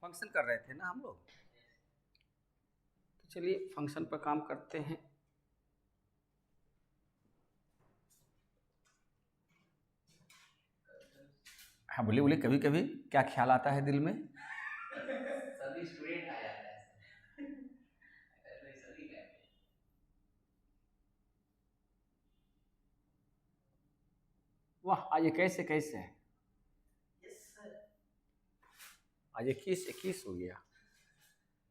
Function कर रहे थे ना हम लोग। तो चलिए फंक्शन पर काम करते हैं। हाँ बोलिए बोलिए, कभी कभी क्या ख्याल आता है दिल में? सभी स्टूडेंट आ जाता है सभी का वाह, आज 21 है। Yes sir. आज 21 हो गया।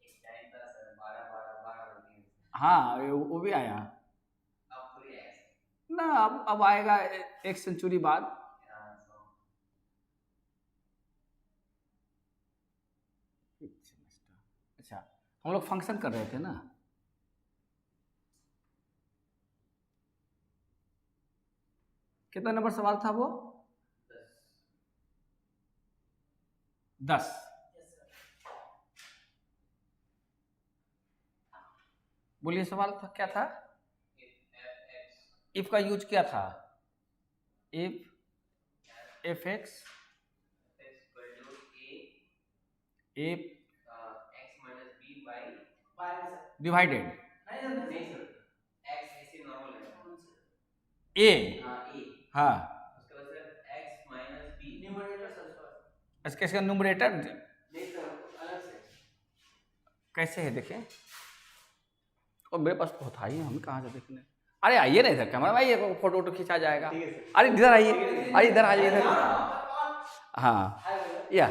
एक टाइम था सर 12 बजे। हाँ वो भी आया अब थोड़ी आया सर। ना, अब आएगा एक सेंचुरी बाद। अच्छा, हम लोग फंक्शन कर रहे थे ना। कितना नंबर सवाल था वो? 10। बोलिए सवाल था क्या था? इफ का यूज क्या था? If f x F divided नहीं सर, x ऐसे नॉर्मल ए। है। ए हाँ, उसके बाद sir x minus b numerator sir. इसका न्यूमरेटर नहीं सर, अलग से कैसे है देखें। और मेरे पास तो था ही, हम कहाँ से देखने। अरे आइए ना इधर, कैमरा भाई फोटो वोटो खींचा जाएगा। अरे इधर आइए, अरे इधर आइए इधर। हाँ या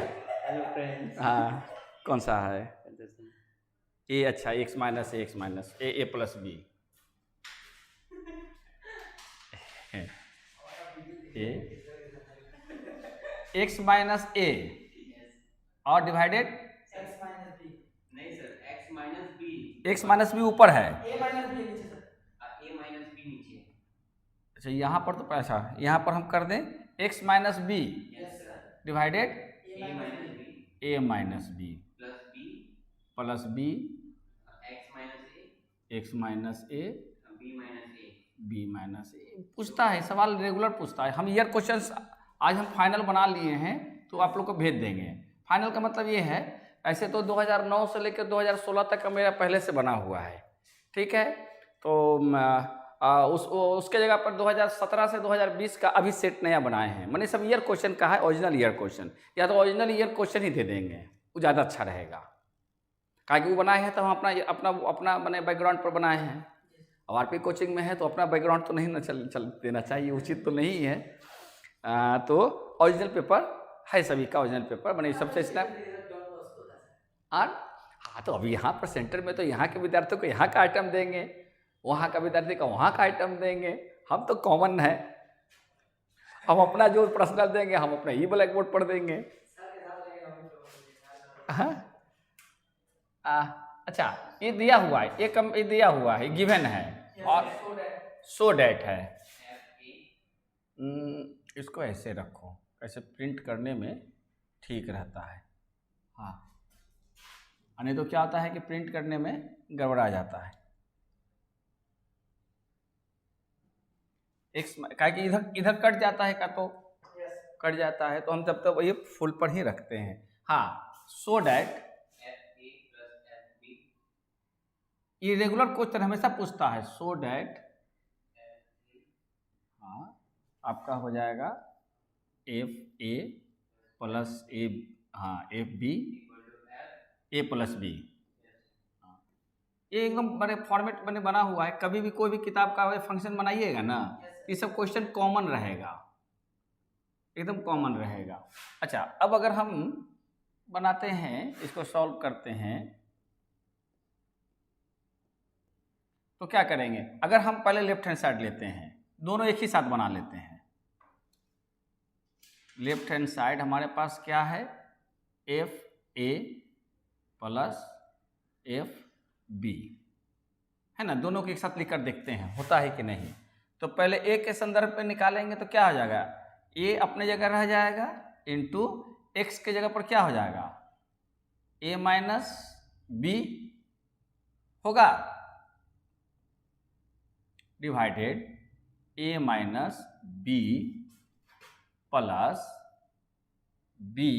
हाँ, कौन सा है? ए। अच्छा, x minus a plus b. A x minus ए और डिवाइडेड x माइनस b। नहीं sir, x minus b। X minus b ऊपर है, a माइनस b नीचे सर। a माइनस b नीचे। अच्छा यहाँ पर तो पैसा, यहाँ पर हम कर दें x minus b divided a minus b a minus B plus b x minus a b minus a. पूछता है सवाल, रेगुलर पूछता है। हम ईयर क्वेश्चंस आज हम फाइनल बना लिए हैं, तो आप लोग को भेज देंगे। फाइनल का मतलब ये है, ऐसे तो 2009 से लेकर 2016 तक का मेरा पहले से बना हुआ है, ठीक है। तो उसके जगह पर 2017 से 2020 का अभी सेट नया बनाए हैं। मैंने सब ईयर क्वेश्चन का है, ओरिजिनल ईयर क्वेश्चन, या तो ओरिजिनल ईयर क्वेश्चन ही दे देंगे, वो ज़्यादा अच्छा रहेगा। काहे कि वो बनाए हैं तो हम अपना अपना अपना मैंने बैकग्राउंड पर बनाए हैं। अब आरपी कोचिंग में है तो अपना बैकग्राउंड तो नहीं ना चल देना चाहिए, उचित तो नहीं है। तो ओरिजिनल पेपर है, सभी का ओरिजिनल पेपर मैंने सबसे स्नैप। और हाँ, तो अभी यहाँ पर सेंटर में तो यहाँ के विद्यार्थियों को यहाँ का आइटम देंगे, वहाँ का विद्यार्थी का वहाँ का आइटम देंगे। हम तो कॉमन है, हम अपना जो पर्सनल देंगे हम अपना ही ब्लैक बोर्ड पर देंगे। हाँ अच्छा, ये दिया हुआ है, ये दिया हुआ है, गिवन है और सो डैट है। इसको ऐसे रखो, ऐसे प्रिंट करने में ठीक रहता है। हाँ, नहीं तो क्या होता है कि प्रिंट करने में गड़बड़ा जाता है। एक्स क्या कि इधर कट जाता है, का तो कट जाता है, तो हम जब तक ये फुल पर ही रखते हैं। हाँ, सो डैट ये रेगुलर क्वेश्चन हमेशा पूछता है, सो डैट हाँ आपका हो जाएगा एफ ए प्लस ए, हाँ F B a plus B. ये एकदम बड़े फॉर्मेट बने बना हुआ है। कभी भी कोई भी किताब का फंक्शन बनाइएगा ना, ये सब क्वेश्चन कॉमन रहेगा, एकदम कॉमन रहेगा। अच्छा, अब अगर हम बनाते हैं, इसको सॉल्व करते हैं, तो क्या करेंगे? अगर हम पहले लेफ्ट हैंड साइड लेते हैं, दोनों एक ही साथ बना लेते हैं। लेफ्ट हैंड साइड हमारे पास क्या है? F A plus f b है ना, दोनों को एक साथ लिखकर देखते हैं होता है कि नहीं। तो पहले ए के संदर्भ में निकालेंगे तो क्या हो जाएगा? ए अपने जगह रह जाएगा, इंटू एक्स के जगह पर क्या हो जाएगा? ए माइनस बी होगा, divided a minus B plus b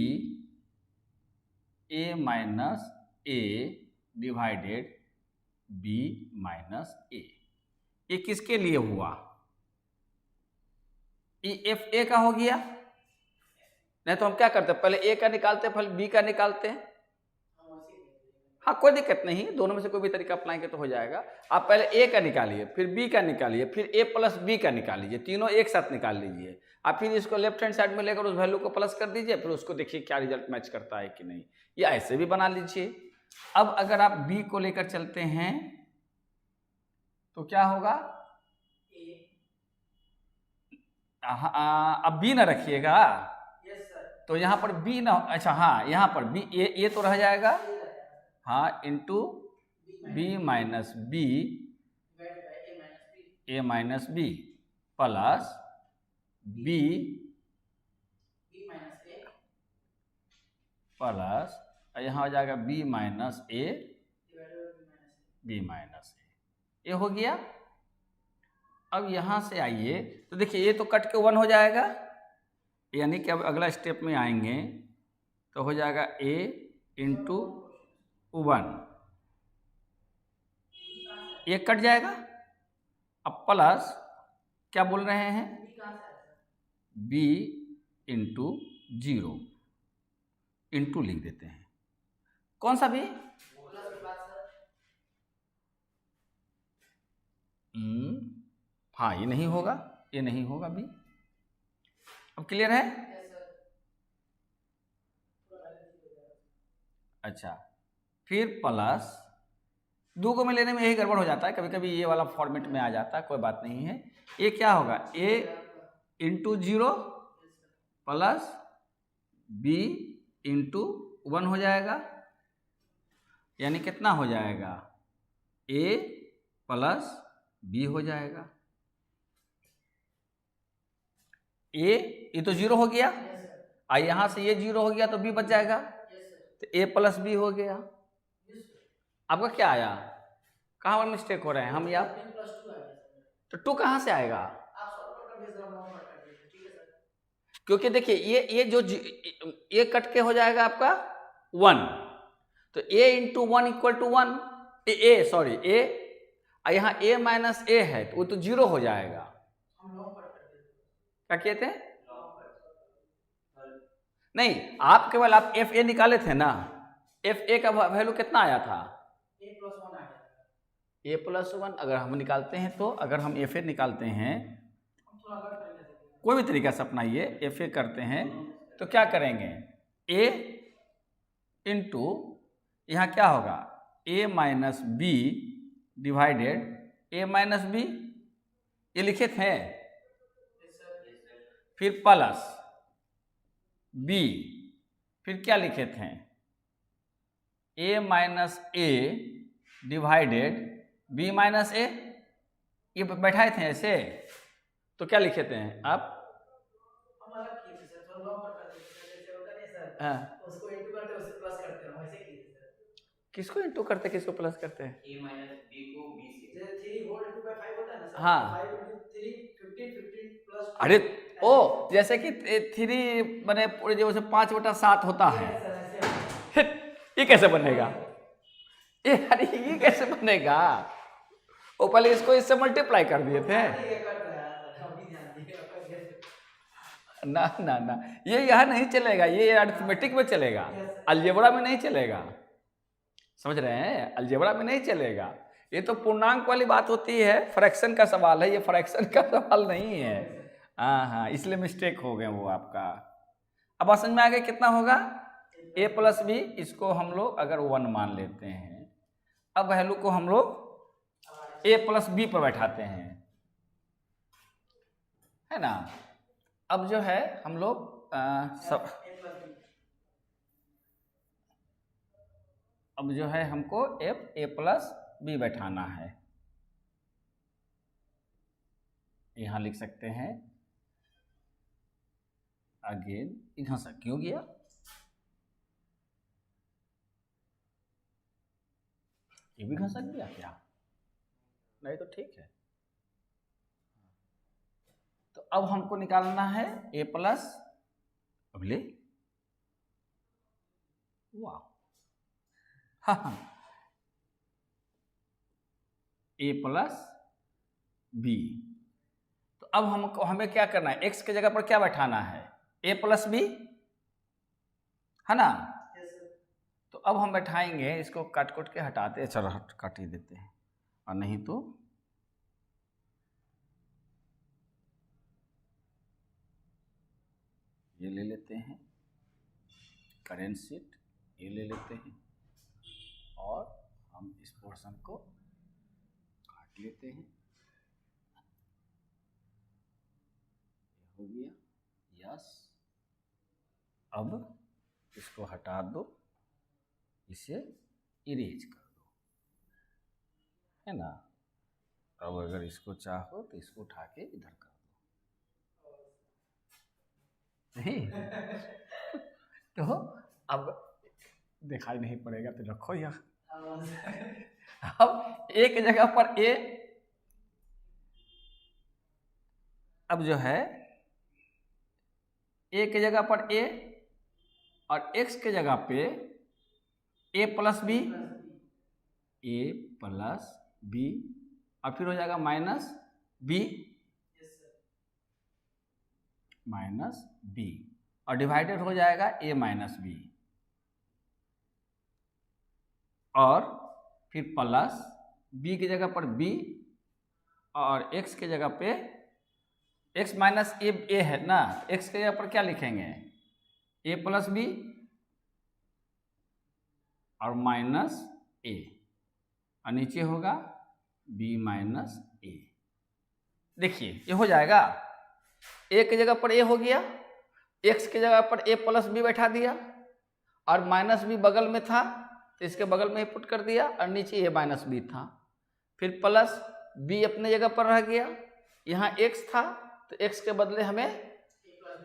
a minus A divided b minus a. ये किसके लिए हुआ? ये एफ ए का हो गया। नहीं तो हम क्या करते, पहले ए का निकालते हैं, पहले बी का निकालते हैं। हाँ कोई दिक्कत नहीं, दोनों में से कोई भी तरीका अपनाएंगे तो हो जाएगा। आप पहले ए का निकालिए, फिर बी का निकालिए, फिर ए प्लस बी का निकाल लीजिए, तीनों एक साथ निकाल लीजिए। आप फिर इसको लेफ्ट हैंड साइड में लेकर उस वैल्यू को प्लस कर दीजिए, फिर उसको देखिए क्या रिजल्ट मैच करता है कि नहीं। या ऐसे भी बना लीजिए। अब अगर आप बी को लेकर चलते हैं तो क्या होगा? अब बी ना रखिएगा। तो यहाँ पर बी ना, अच्छा हाँ यहाँ पर बी ए तो रह जाएगा, हाँ, into b minus b a minus B plus B plus यहाँ हो जाएगा b minus a b minus a. ये हो गया। अब यहाँ से आइए तो देखिए ये तो कट के 1 हो जाएगा, यानी कि अब अगला स्टेप में आएंगे तो हो जाएगा a इंटू 1, ये कट जाएगा। अब प्लस क्या बोल रहे हैं, b इंटू 0 इंटू लिख देते हैं। कौन सा b? हाँ ये नहीं होगा, ये नहीं होगा b। अब क्लियर है? अच्छा, फिर प्लस 2 को में लेने में यही गड़बड़ हो जाता है, कभी कभी ये वाला फॉर्मेट में आ जाता है, कोई बात नहीं है। ये क्या होगा, a into 0 plus b into 1 हो जाएगा, यानी कितना हो जाएगा, a प्लस b हो जाएगा। ये तो 0 हो गया, यहाँ से ये 0 हो गया तो b बच जाएगा, तो a प्लस बी हो गया। आपका क्या आया, कहाँ पर मिस्टेक हो रहे हैं हम? या तो 2 कहाँ से आएगा? क्योंकि देखिए ये जो ये कट के हो जाएगा आपका 1, तो a into 1 equal to 1, a sorry a, यहाँ a माइनस ए है तो वो तो 0 हो जाएगा। क्या किए थे? नहीं, आप केवल आप एफ ए निकाले थे ना, एफ ए का वैल्यू कितना आया था? ए प्लस 1। अगर हम निकालते हैं तो, अगर हम एफ ए निकालते हैं, कोई भी तरीका से अपनाइए, एफ ए करते हैं तो क्या करेंगे, ए इंटू यहाँ क्या होगा, ए minus b divided a minus B, ये लिखे थे, फिर प्लस बी, फिर क्या लिखे थे, ए minus A divided b minus a, ये बैठाए थे ऐसे, तो क्या लिखे थे आप? हाँ, उसको इंटू करते उससे प्लस करते हैं, वैसे किए थे सर। किसको इंटू करते किसको प्लस करते हैं? a माइनस b को b से, जैसे 3 होल इंटू बाय 5 होता है ना सर, हाँ 5 इंटू 3 15 प्लस 2। अरे ओ, जैसे कि 3 बने पूरे जो 5/7 होता है, ये कैसे बनेगा? ये अरे ये कैसे बनेगा? वो पहले इसको इससे मल्टीप्लाई कर दिए थे ना ना ना, ये यहाँ नहीं चलेगा, ये अरिथमेटिक में चलेगा, अलजेब्रा में नहीं चलेगा। समझ रहे हैं? अलजेब्रा में नहीं चलेगा, ये तो पूर्णांक वाली बात होती है, फ्रैक्शन का सवाल है, ये फ्रैक्शन का सवाल नहीं है। हाँ, इसलिए मिस्टेक हो गए वो आपका। अब बात समझ में आ गया कितना होगा, a प्लस बी, इसको हम लोग अगर 1 मान लेते हैं, अब वैल्यू को हम लोग a प्लस बी पर बैठाते हैं, है ना। अब जो है हम लोग अब जो है हमको a प्लस बी बैठाना है, यहाँ लिख सकते हैं अगेन, यहाँ से क्यों गया, ये भी घसक गया क्या? नहीं तो ठीक है। तो अब हमको निकालना है a प्लस, अब ले, वाह हाँ, ए प्लस बी। तो अब हमको हमें क्या करना है, एक्स की जगह पर क्या बैठाना है, ए प्लस बी, है ना। Yes, sir. तो अब हम बैठाएंगे, इसको काट के हटाते, चलो काट ही देते हैं, और नहीं तो ये ले लेते हैं, करेंट शीट ये ले लेते हैं, और हम इस पोर्शन को काट लेते हैं। हो गया, यस। अब इसको हटा दो, इसे इरेज कर दो, है ना। अब अगर इसको चाहो तो इसको उठा के इधर कर दो, नहीं तो अब दिखाई नहीं पड़ेगा तो रखो यहाँ। अब एक जगह पर ए, अब जो है ए की जगह पर ए और एक्स के जगह पे a plus b, a plus b, और फिर हो जाएगा minus b, Yes, sir. Minus b, और डिवाइडेड हो जाएगा ए माइनस बी, और फिर प्लस बी की जगह पर बी, और एक्स की जगह पे एक्स माइनस ए है ना, एक्स की जगह पर क्या लिखेंगे, ए प्लस बी और माइनस ए, और नीचे होगा बी माइनस ए। देखिए ये हो जाएगा, ए की जगह पर ए हो गया, एक्स की जगह पर ए प्लस बी बैठा दिया, और माइनस बी बगल में था तो इसके बगल में ही पुट कर दिया, और नीचे ए माइनस बी था, फिर प्लस बी अपने जगह पर रह गया, यहाँ एक्स था तो एक्स के बदले हमें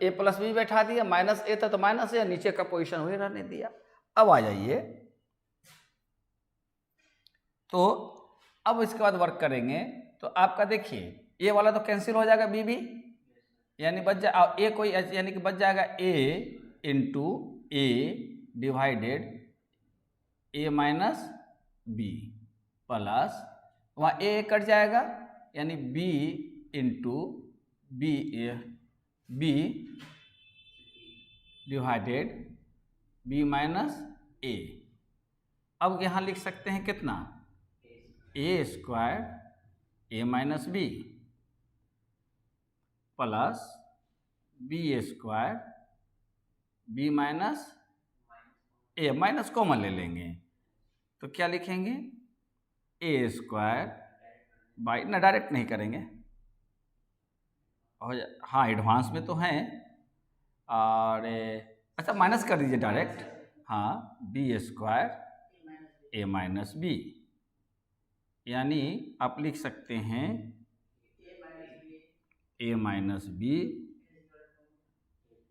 ए प्लस बी बैठा दिया, माइनस ए था तो माइनस ए, नीचे का पोजीशन वही रहने दिया। अब आ जाइए, तो अब इसके बाद वर्क करेंगे, तो आपका देखिए ए वाला तो कैंसिल हो जाएगा, बी बी यानी बच जा, ए कोई यानी कि बच जाएगा a into a divided a minus B, plus वहाँ ए कट जाएगा यानी b into b divided b minus a. अब यहाँ लिख सकते हैं कितना, a square a minus B plus b square b minus a, minus common ले लेंगे तो क्या लिखेंगे, ए स्क्वायर बाई, ना डायरेक्ट नहीं करेंगे, और हाँ एडवांस में तो हैं, और अच्छा माइनस कर दीजिए डायरेक्ट, हाँ B square a minus B, यानी आप लिख सकते हैं ए माइनस बी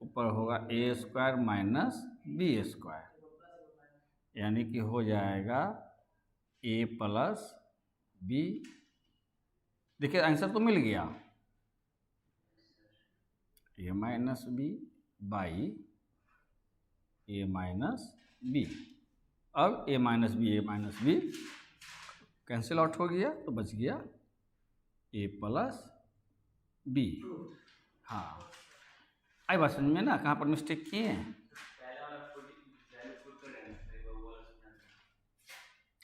ऊपर होगा a square minus b square, यानी कि हो जाएगा ए प्लस बी। देखिए आंसर तो मिल गया, a minus B by A minus b. अब a minus b cancel out हो गया तो बच गया ए प्लस बी। हाँ आई बात समझ में ना, कहाँ पर मिस्टेक किए हैं।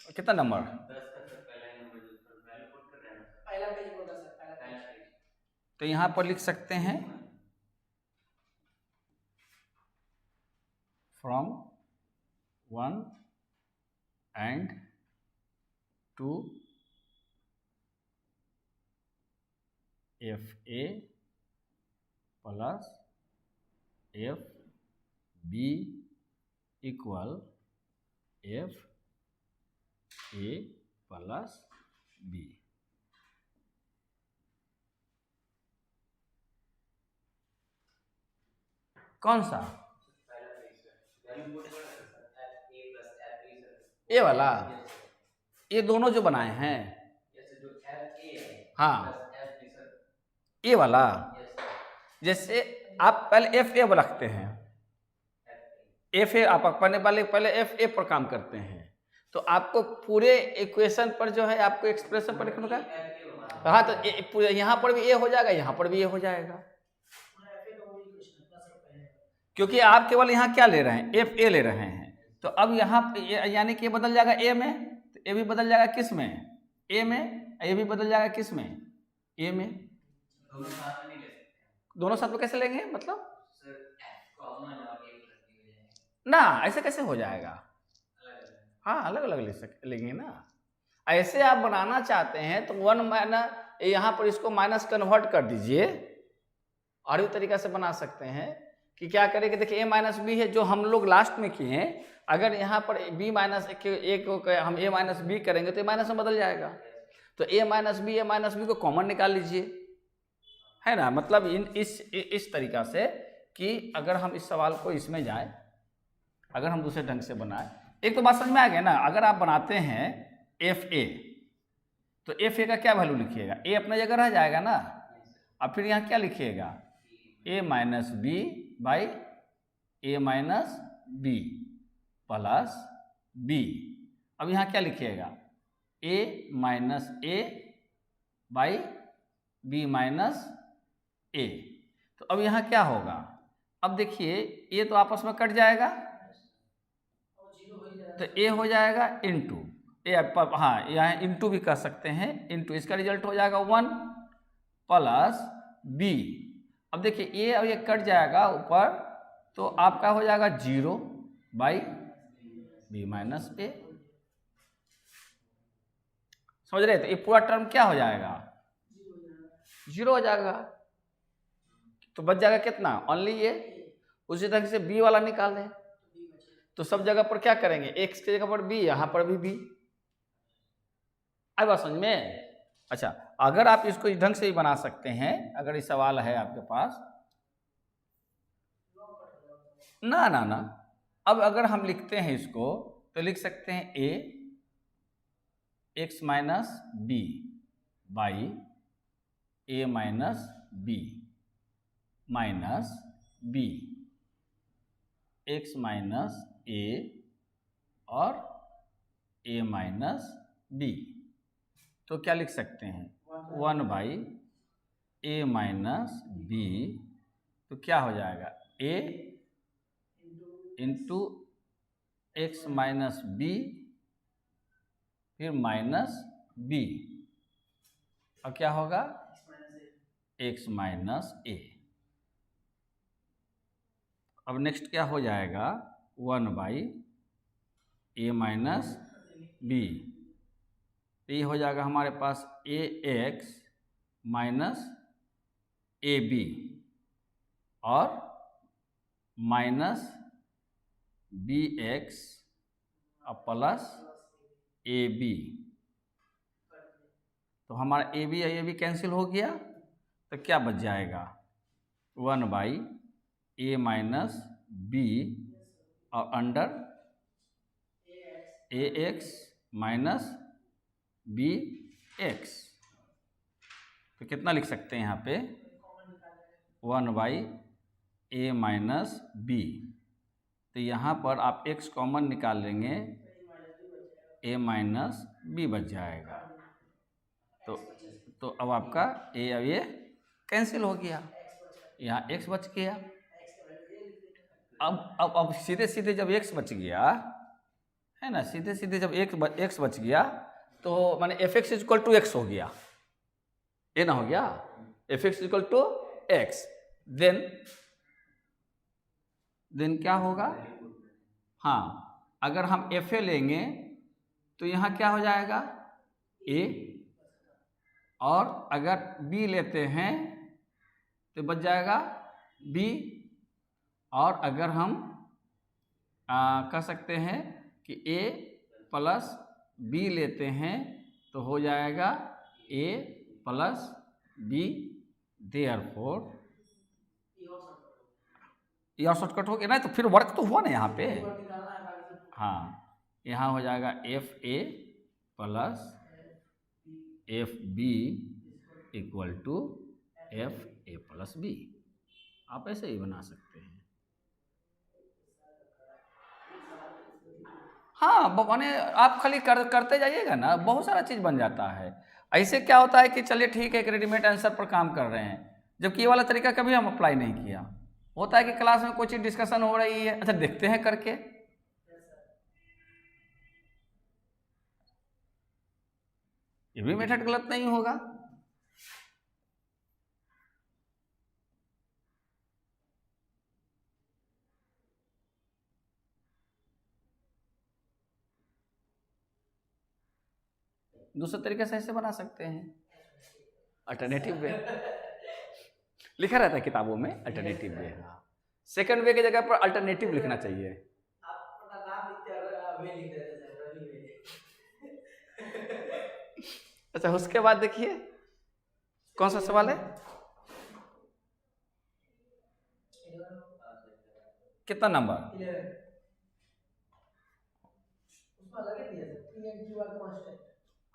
कितना नंबर, पहला पेज बोला सर, पहला पेज। तो यहाँ पर लिख सकते हैं from 1 and 2 FA plus FB equal FA plus B। कौन सा, ए वाला, ये दोनों जो बनाए हैं, हाँ ए वाला, जैसे आप पहले एफ ए रखते हैं, एफ ए आप पढ़ने वाले पहले एफ ए पर काम करते हैं, तो आपको पूरे इक्वेशन पर जो है आपको एक्सप्रेशन पर लिखना होगा। हाँ, तो यहाँ पर भी ए हो जाएगा, यहाँ पर भी ए हो जाएगा, क्योंकि आप केवल यहाँ क्या ले रहे हैं, एफ ए ले रहे हैं। तो अब यहाँ यानी कि बदल जाएगा ए में, तो ए भी बदल जाएगा किस में, ए में, ए भी बदल जाएगा किस में, ए में। दोनों साथ में नहीं ले सकते। दोनों साथ में कैसे लेंगे, मतलब सर एफ कॉमन और ए प्लस बी हो जाएगा ना, ऐसे कैसे हो जाएगा। अलग-अलग। हाँ, अलग अलग लेंगे ना। ऐसे आप बनाना चाहते हैं तो वन माइनस, यहाँ पर इसको माइनस कन्वर्ट कर दीजिए, और भी तरीका से बना सकते हैं कि क्या करेंगे। देखिए ए माइनस बी है जो हम लोग लास्ट में किए हैं, अगर यहाँ पर बी माइनस ए को हम ए माइनस बी करेंगे तो ए माइनस में बदल जाएगा। तो ए माइनस बी को कॉमन निकाल लीजिए, है ना। मतलब इस तरीका से कि अगर हम इस सवाल को इसमें जाएं, अगर हम दूसरे ढंग से बनाएं, एक तो बात समझ में आ गया ना। अगर आप बनाते हैं एफ ए, तो एफ ए का क्या वैल्यू लिखिएगा, ए अपना जगह रह जाएगा ना। अब फिर यहाँ क्या लिखिएगा, A minus B by A minus B plus B. अब यहाँ क्या लिखिएगा, A minus A by B minus A. तो अब यहाँ क्या होगा, अब देखिए ए तो आपस में कट जाएगा, तो ए हो जाएगा इंटू ए, हाँ यहाँ इंटू भी कर सकते हैं, इंटू इसका रिजल्ट हो जाएगा 1 प्लस बी। अब देखिए ए अब ये कट जाएगा ऊपर, तो आपका हो जाएगा 0 बाई बी माइनस ए। समझ रहे, तो ये पूरा टर्म क्या हो जाएगा, 0 हो जाएगा। तो बच जाएगा कितना, ओनली ये। उसी तरह से बी वाला निकाल दें, तो सब जगह पर क्या करेंगे, एक्स की जगह पर बी, यहाँ पर भी बी। आई बात समझ में। अच्छा, अगर आप इसको इस ढंग से ही बना सकते हैं, अगर ये सवाल है आपके पास, ना ना ना, अब अगर हम लिखते हैं इसको तो लिख सकते हैं A x minus B by A minus B minus B x minus ए और ए माइनस बी। तो क्या लिख सकते हैं, 1 बाई ए माइनस बी। तो क्या हो जाएगा, a into x minus B फिर माइनस बी, और क्या होगा एक्स माइनस ए। अब नेक्स्ट क्या हो जाएगा, 1 बाई ए माइनस बी। ये हो जाएगा हमारे पास ए एक्स माइनस ए बी और माइनस बी एक्स और प्लस ए बी। तो हमारा ए बी और ए बी कैंसिल हो गया, तो क्या बच जाएगा, 1 बाई ए माइनस बी और अंडर ए एक्स माइनस बी एक्स। तो कितना लिख सकते हैं यहाँ पे, 1 बाई ए माइनस बी। तो यहाँ पर आप x कॉमन निकाल लेंगे, a माइनस बी बच जाएगा। तो अब आपका a अब ये कैंसिल हो गया, यहाँ x बच गया। अब सीधे सीधे जब x बच गया है ना, सीधे सीधे जब x बच गया तो माने f x equal to x हो गया, ये ना हो गया, f x equal to x. Then क्या होगा, हाँ अगर हम एफ ए लेंगे तो यहाँ क्या हो जाएगा ए, और अगर बी लेते हैं तो बच जाएगा बी, और अगर हम कह सकते हैं कि ए प्लस बी लेते हैं तो हो जाएगा ए प्लस बी। देयरफॉर यह शॉर्टकट हो गया ना, तो फिर वर्क तो हुआ ना यहाँ पे। हाँ, यहाँ हो जाएगा F A plus f b equal to f A plus b. आप ऐसे ही बना सकते हैं। हाँ, माने आप खाली करते जाइएगा ना, बहुत सारा चीज़ बन जाता है। ऐसे क्या होता है कि चलिए ठीक है, एक रेडीमेड आंसर पर काम कर रहे हैं, जबकि ये वाला तरीका कभी हम अप्लाई नहीं किया। होता है कि क्लास में कोई चीज़ डिस्कशन हो रही है, अच्छा देखते हैं करके, ये भी मेथड गलत नहीं होगा। दूसरे तरीके से ऐसे बना सकते हैं, अल्टरनेटिव वे लिखा रहता है किताबों में, अल्टरनेटिव वे। सेकंड वे की जगह पर अल्टरनेटिव लिखना चाहिए। आप अपना नाम लिखते हैं, वे लिख देते हैं, रवि वे। अच्छा, उसके बाद देखिए कौन सा सवाल है, कितना नंबर? 11 उसमें अलग ही दिया sir, P and Q are constant।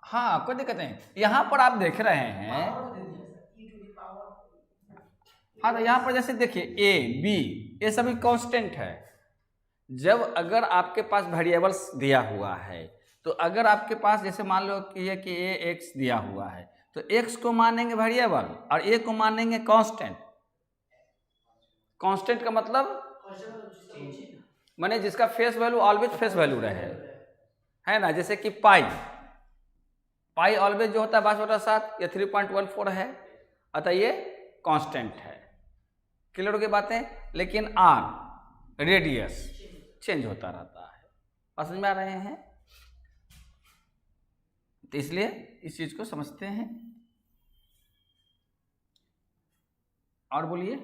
हाँ, कोई दिक्कत नहीं। यहाँ पर आप देख रहे हैं, पावर दे दिया sir, e to the power। हाँ, तो यहाँ पर जैसे देखिए ए बी ये सभी कांस्टेंट है। जब अगर आपके पास वेरिएबल्स दिया हुआ है, तो अगर आपके पास जैसे मान लो कि ये कि ए एक्स दिया हुआ है, तो एक्स को मानेंगे वेरिएबल और ए को मानेंगे कांस्टेंट। कांस्टेंट का मतलब माने जिसका face value always face value रहे, है ना। जैसे कि पाई ऑलवेज जो होता है 22/7 या 3.14 है, अतः ये कांस्टेंट है। क्लियर हो गई बातें। लेकिन आर रेडियस चेंज होता रहता है, समझ में आ रहे हैं। तो इसलिए इस चीज को समझते हैं। और बोलिए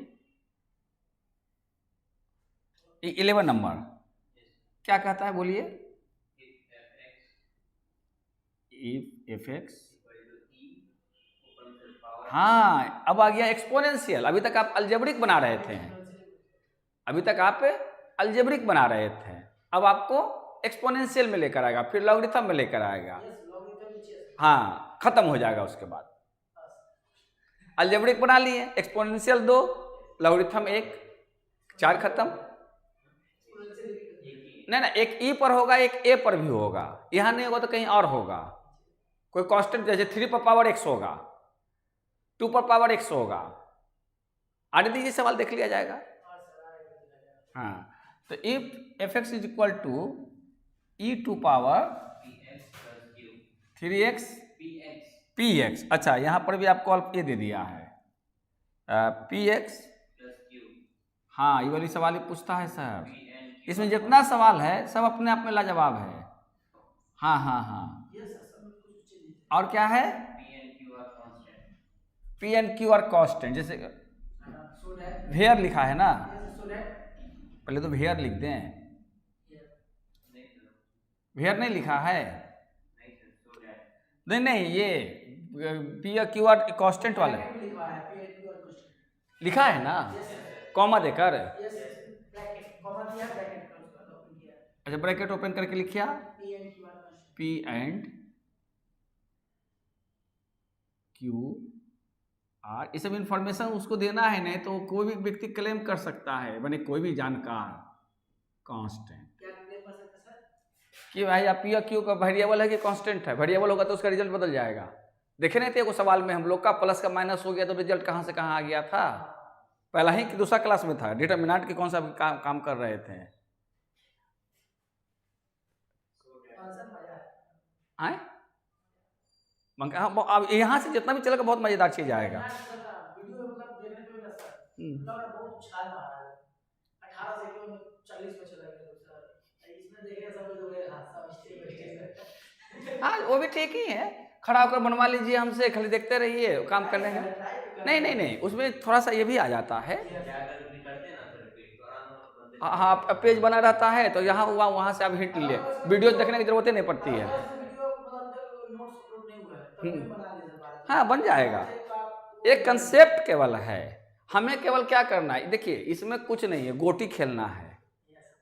11 नंबर क्या कहता है, बोलिए। इफ एफ एक्स, हाँ, अब आ गया एक्सपोनेंशियल। अभी तक आप अलजेब्रिक बना रहे थे, अब आपको एक्सपोनेंशियल में लेकर आएगा, फिर लॉगरिथम में लेकर आएगा। हाँ, खत्म हो जाएगा उसके बाद। अलजेब्रिक बना लिए, एक्सपोनेंशियल 2, लॉगरिथम 1, 4 खत्म। नहीं, एक ई पर होगा, एक ए पर भी होगा। यहां नहीं होगा तो कहीं और होगा, कोई कांस्टेंट, जैसे 3 पर पावर x होगा, 2 पर पावर x होगा। आने दीजिए, सवाल देख लिया जाएगा। हाँ, तो if f x is equal to e to power 3x px। अच्छा, यहां पर भी आपको ये दे दिया है px। हाँ, ये वाली सवाल ही पूछता है सर। इसमें जितना सवाल है सब अपने आप में लाजवाब है। हाँ हाँ हाँ, और क्या है, p n q r constant. जैसे वेयर लिखा है ना, पहले तो वेयर लिख दें। वेयर नहीं लिखा है, नहीं, ये पी क्यू आर कांस्टेंट वाले लिखा है ना, कॉमा देकर। अच्छा, ब्रैकेट ओपन करके लिखिए पी एंड क्यू आर। ये सब इंफॉर्मेशन उसको देना है, नहीं तो कोई भी व्यक्ति क्लेम कर सकता है, माने कोई भी जानकार कांस्टेंट कि भाई आप पी क्यू का वेरिएबल है कि कांस्टेंट है। वेरिएबल होगा तो उसका रिजल्ट बदल जाएगा। देखे नहीं थे वो सवाल में हम लोग का प्लस का माइनस हो गया तो रिजल्ट कहाँ से कहाँ आ गया था, पहला ही कि दूसरा क्लास में था। डिटरमिनेंट की कौन सा काम कर रहे थे। आए अब यहाँ से जितना भी चलेगा बहुत मजेदार चीज आएगा। हाँ, वो भी ठीक ही है, खड़ा होकर बनवा लीजिए हमसे, खाली देखते रहिए, काम कर लेंगे। नहीं, उसमें थोड़ा सा ये भी आ जाता है। हाँ, पेज बना रहता है तो यहाँ हुआ, वहाँ से आप हिट लिए, वीडियो देखने की जरूरत ही नहीं पड़ती है। हाँ, बन जाएगा। एक कंसेप्ट केवल है, हमें केवल क्या करना है। देखिए, इसमें कुछ नहीं है, गोटी खेलना है।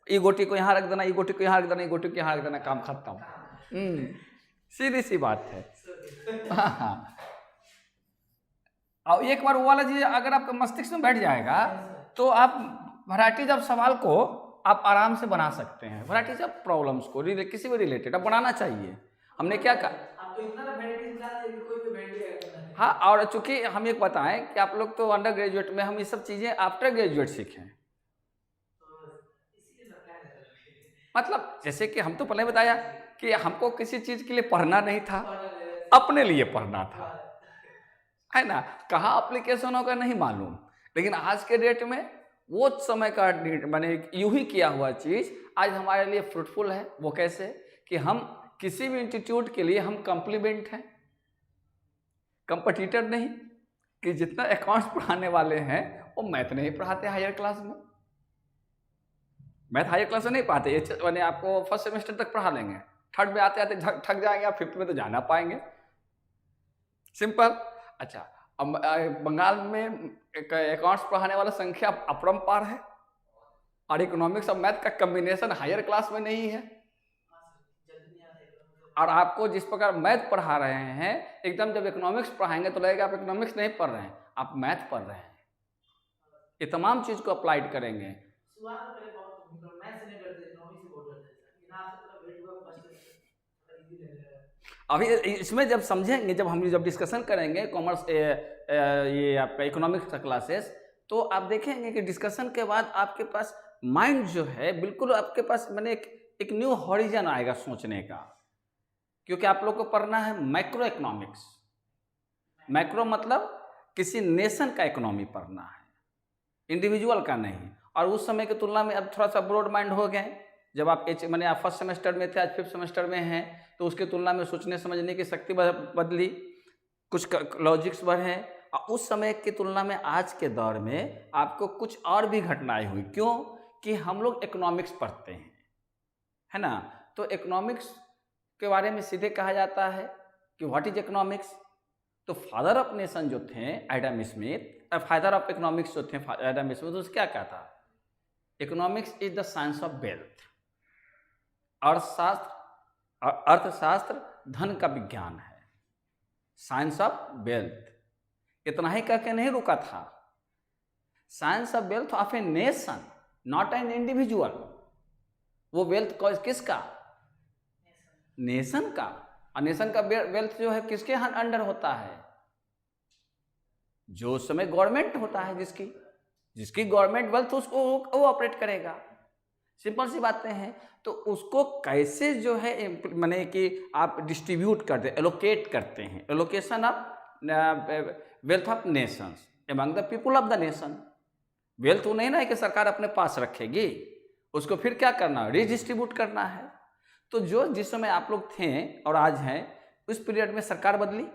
ये गोटी को यहाँ रख देना, ये गोटी को यहाँ रख देना, ये गोटी को यहाँ रख देना, काम खत्म। सीधी सी बात है। हाँ, और एक बार वो वाला चीज अगर आपका मस्तिष्क में बैठ जाएगा तो आप वैरायटी जब सवाल को आप आराम से बना सकते हैं वैराइटीज ऑफ प्रॉब्लम्स को किसी भी रिलेटेड आप बनाना चाहिए। हमने क्या कहा, आप तो इतना वेराइटीज बता दिए कि कोई भी वेराइटी है। हाँ, और चूंकि हम एक बताएं कि आप लोग तो अंडर ग्रेजुएट में, हम ये सब चीज़ें आफ्टर ग्रेजुएट सीखें। मतलब जैसे कि हम तो पहले बताया कि हमको किसी चीज़ के लिए पढ़ना नहीं था, अपने लिए पढ़ना था, है ना। कहाँ एप्लीकेशन होगा नहीं मालूम, लेकिन आज के डेट में वो समय का मैंने यूं ही किया हुआ चीज़ आज हमारे लिए फ्रूटफुल है। वो कैसे कि हम किसी भी इंस्टीट्यूट के लिए हम कॉम्प्लीमेंट हैं, कंपटीटर नहीं। कि जितना अकाउंट्स पढ़ाने वाले हैं वो मैथ नहीं पढ़ाते हायर क्लास में, मैथ हायर क्लास में नहीं पढ़ाते। मैंने आपको फर्स्ट सेमेस्टर तक पढ़ा लेंगे, थर्ड में आते आते थक जाएंगे, आप फिफ्थ में तो जाना पाएंगे, सिंपल। अच्छा, अब बंगाल में अकाउंट्स पढ़ाने वाला संख्या अपरंपार है, और इकोनॉमिक्स और मैथ का कम्बिनेशन हायर क्लास में नहीं है। और आपको जिस प्रकार मैथ पढ़ा रहे हैं, एकदम जब इकोनॉमिक्स पढ़ाएंगे तो लगेगा आप इकोनॉमिक्स नहीं पढ़ रहे हैं, आप मैथ पढ़ रहे हैं। ये तमाम चीज़ को अप्लाइड करेंगे। अभी इसमें जब समझेंगे, जब डिस्कशन करेंगे कॉमर्स ये आपका इकोनॉमिक्स का क्लासेस, तो आप देखेंगे कि डिस्कशन के बाद आपके पास माइंड जो है बिल्कुल आपके पास मैंने एक न्यू हॉरिजन आएगा सोचने का। क्योंकि आप लोग को पढ़ना है मैक्रो इकोनॉमिक्स। मैक्रो मतलब किसी नेशन का इकोनॉमी पढ़ना है, इंडिविजुअल का नहीं। और उस समय की तुलना में अब थोड़ा सा ब्रॉड माइंड हो गए। जब आप मैंने आप फर्स्ट सेमेस्टर में थे, आज फिफ्थ सेमेस्टर में हैं, तो उसकी तुलना में सोचने समझने की शक्ति बदली, कुछ लॉजिक्स बढ़े। और उस समय की तुलना में आज के दौर में आपको कुछ और भी घटनाएं हुई। क्यों कि हम लोग इकोनॉमिक्स पढ़ते हैं, है ना। तो इकोनॉमिक्स के बारे में सीधे कहा जाता है कि व्हाट इज इकोनॉमिक्स। तो फादर ऑफ नेशन जो थे Adam Smith, father of economics जो थे एडम स्मिथ, उसने क्या कहा था, economics is the science of wealth. अर्थशास्त्र धन का विज्ञान है, साइंस ऑफ वेल्थ। इतना ही करके नहीं रुका था, science of wealth of a nation, not an individual. वो वेल्थ किसका, नेशन का। और नेशन का वेल्थ जो है किसके अंडर होता है, जो उस समय गवर्नमेंट होता है, जिसकी गवर्नमेंट वेल्थ उसको वो ऑपरेट करेगा। सिंपल सी बातें हैं। तो उसको कैसे जो है माने कि आप डिस्ट्रीब्यूट करते, एलोकेट करते हैं, allocation of wealth of Nations among the people of the nation. Wealth वो नहीं ना है कि सरकार अपने पास रखेगी, उसको फिर क्या करना, रिडिस्ट्रीब्यूट करना है। तो जिस समय आप लोग थे और आज हैं, उस पीरियड में सरकार बदली,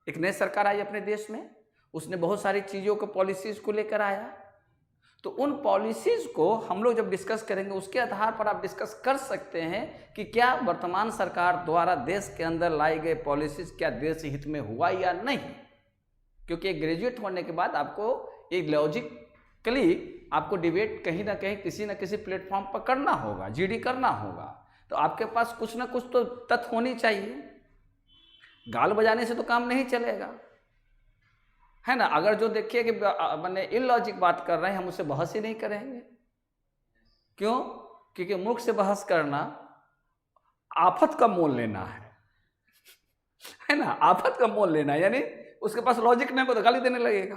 एक नई सरकार आई अपने देश में, उसने बहुत सारी चीज़ों को पॉलिसीज़ को लेकर आया। तो उन पॉलिसीज़ को हम लोग जब डिस्कस करेंगे, उसके आधार पर आप डिस्कस कर सकते हैं कि क्या वर्तमान सरकार द्वारा देश के अंदर लाई गई पॉलिसीज़ क्या देश हित में हुआ या नहीं। क्योंकि एक ग्रेजुएट होने के बाद आपको एक लॉजिकली आपको डिबेट कहीं ना कहीं किसी न किसी प्लेटफॉर्म पर करना होगा, जीडी करना होगा। तो आपके पास कुछ ना कुछ तो तथ्य होनी चाहिए। गाल बजाने से तो काम नहीं चलेगा, है ना। अगर जो देखिए कि मैंने इलॉजिक बात कर रहे हैं, हम उससे बहस ही नहीं करेंगे। क्यों? क्योंकि मुख से बहस करना आफत का मोल लेना है ना। आफत का मोल लेना यानी उसके पास लॉजिक नहीं हो तो गाली देने लगेगा,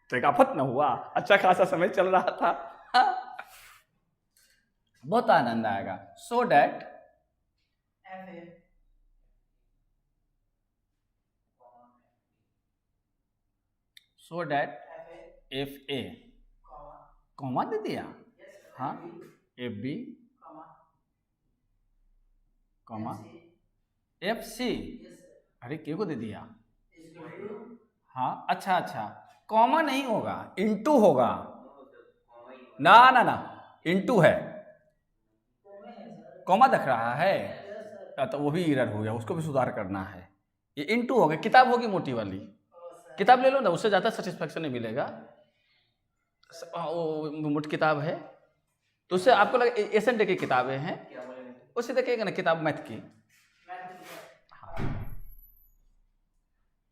तो एक आफत ना हुआ। अच्छा खासा समय चल रहा था, बहुत आनंद आएगा। So that F A comma दे दिया, हाँ, F B comma F C, अरे क्यों को दे दिया, हाँ, अच्छा, कॉमा नहीं होगा, इनटू होगा। ना इनटू है, कॉमा दिख रहा है, तो वो भी एरर हो गया, उसको भी सुधार करना है। ये इनटू होगा, किताब होगी मोटी वाली, किताब ले लो ना, उससे ज़्यादा सेटिस्फैक्शन नहीं मिलेगा। वो मोटी किताब है तो उससे आपको लगे एसएनडी की किताबें हैं, उससे देखिएगा ना किताब मैथ की,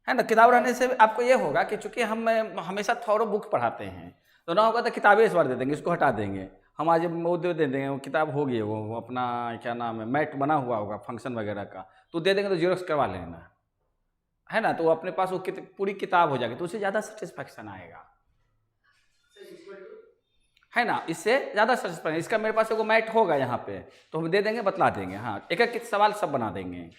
है ना। किताब रहने से आपको ये होगा कि चूंकि हम हमेशा थोरो बुक पढ़ाते हैं, तो ना होगा तो किताबें इस बार दे देंगे, इसको हटा देंगे, हम आज वो दे देंगे, वो किताब होगी, वो अपना क्या नाम है, मैट बना हुआ होगा फंक्शन वगैरह का, तो दे देंगे, तो जीरोक्स करवा लेना, है ना। तो अपने पास वो पूरी किताब हो जाएगी, तो उससे ज़्यादा सेटिस्फैक्शन आएगा, है ना। इससे ज़्यादा सेटिस्फैक्शन, इसका मेरे पास एगो मैट होगा यहाँ पे, तो हम दे देंगे, बतला देंगे। हाँ, एक एक सवाल सब बना देंगे।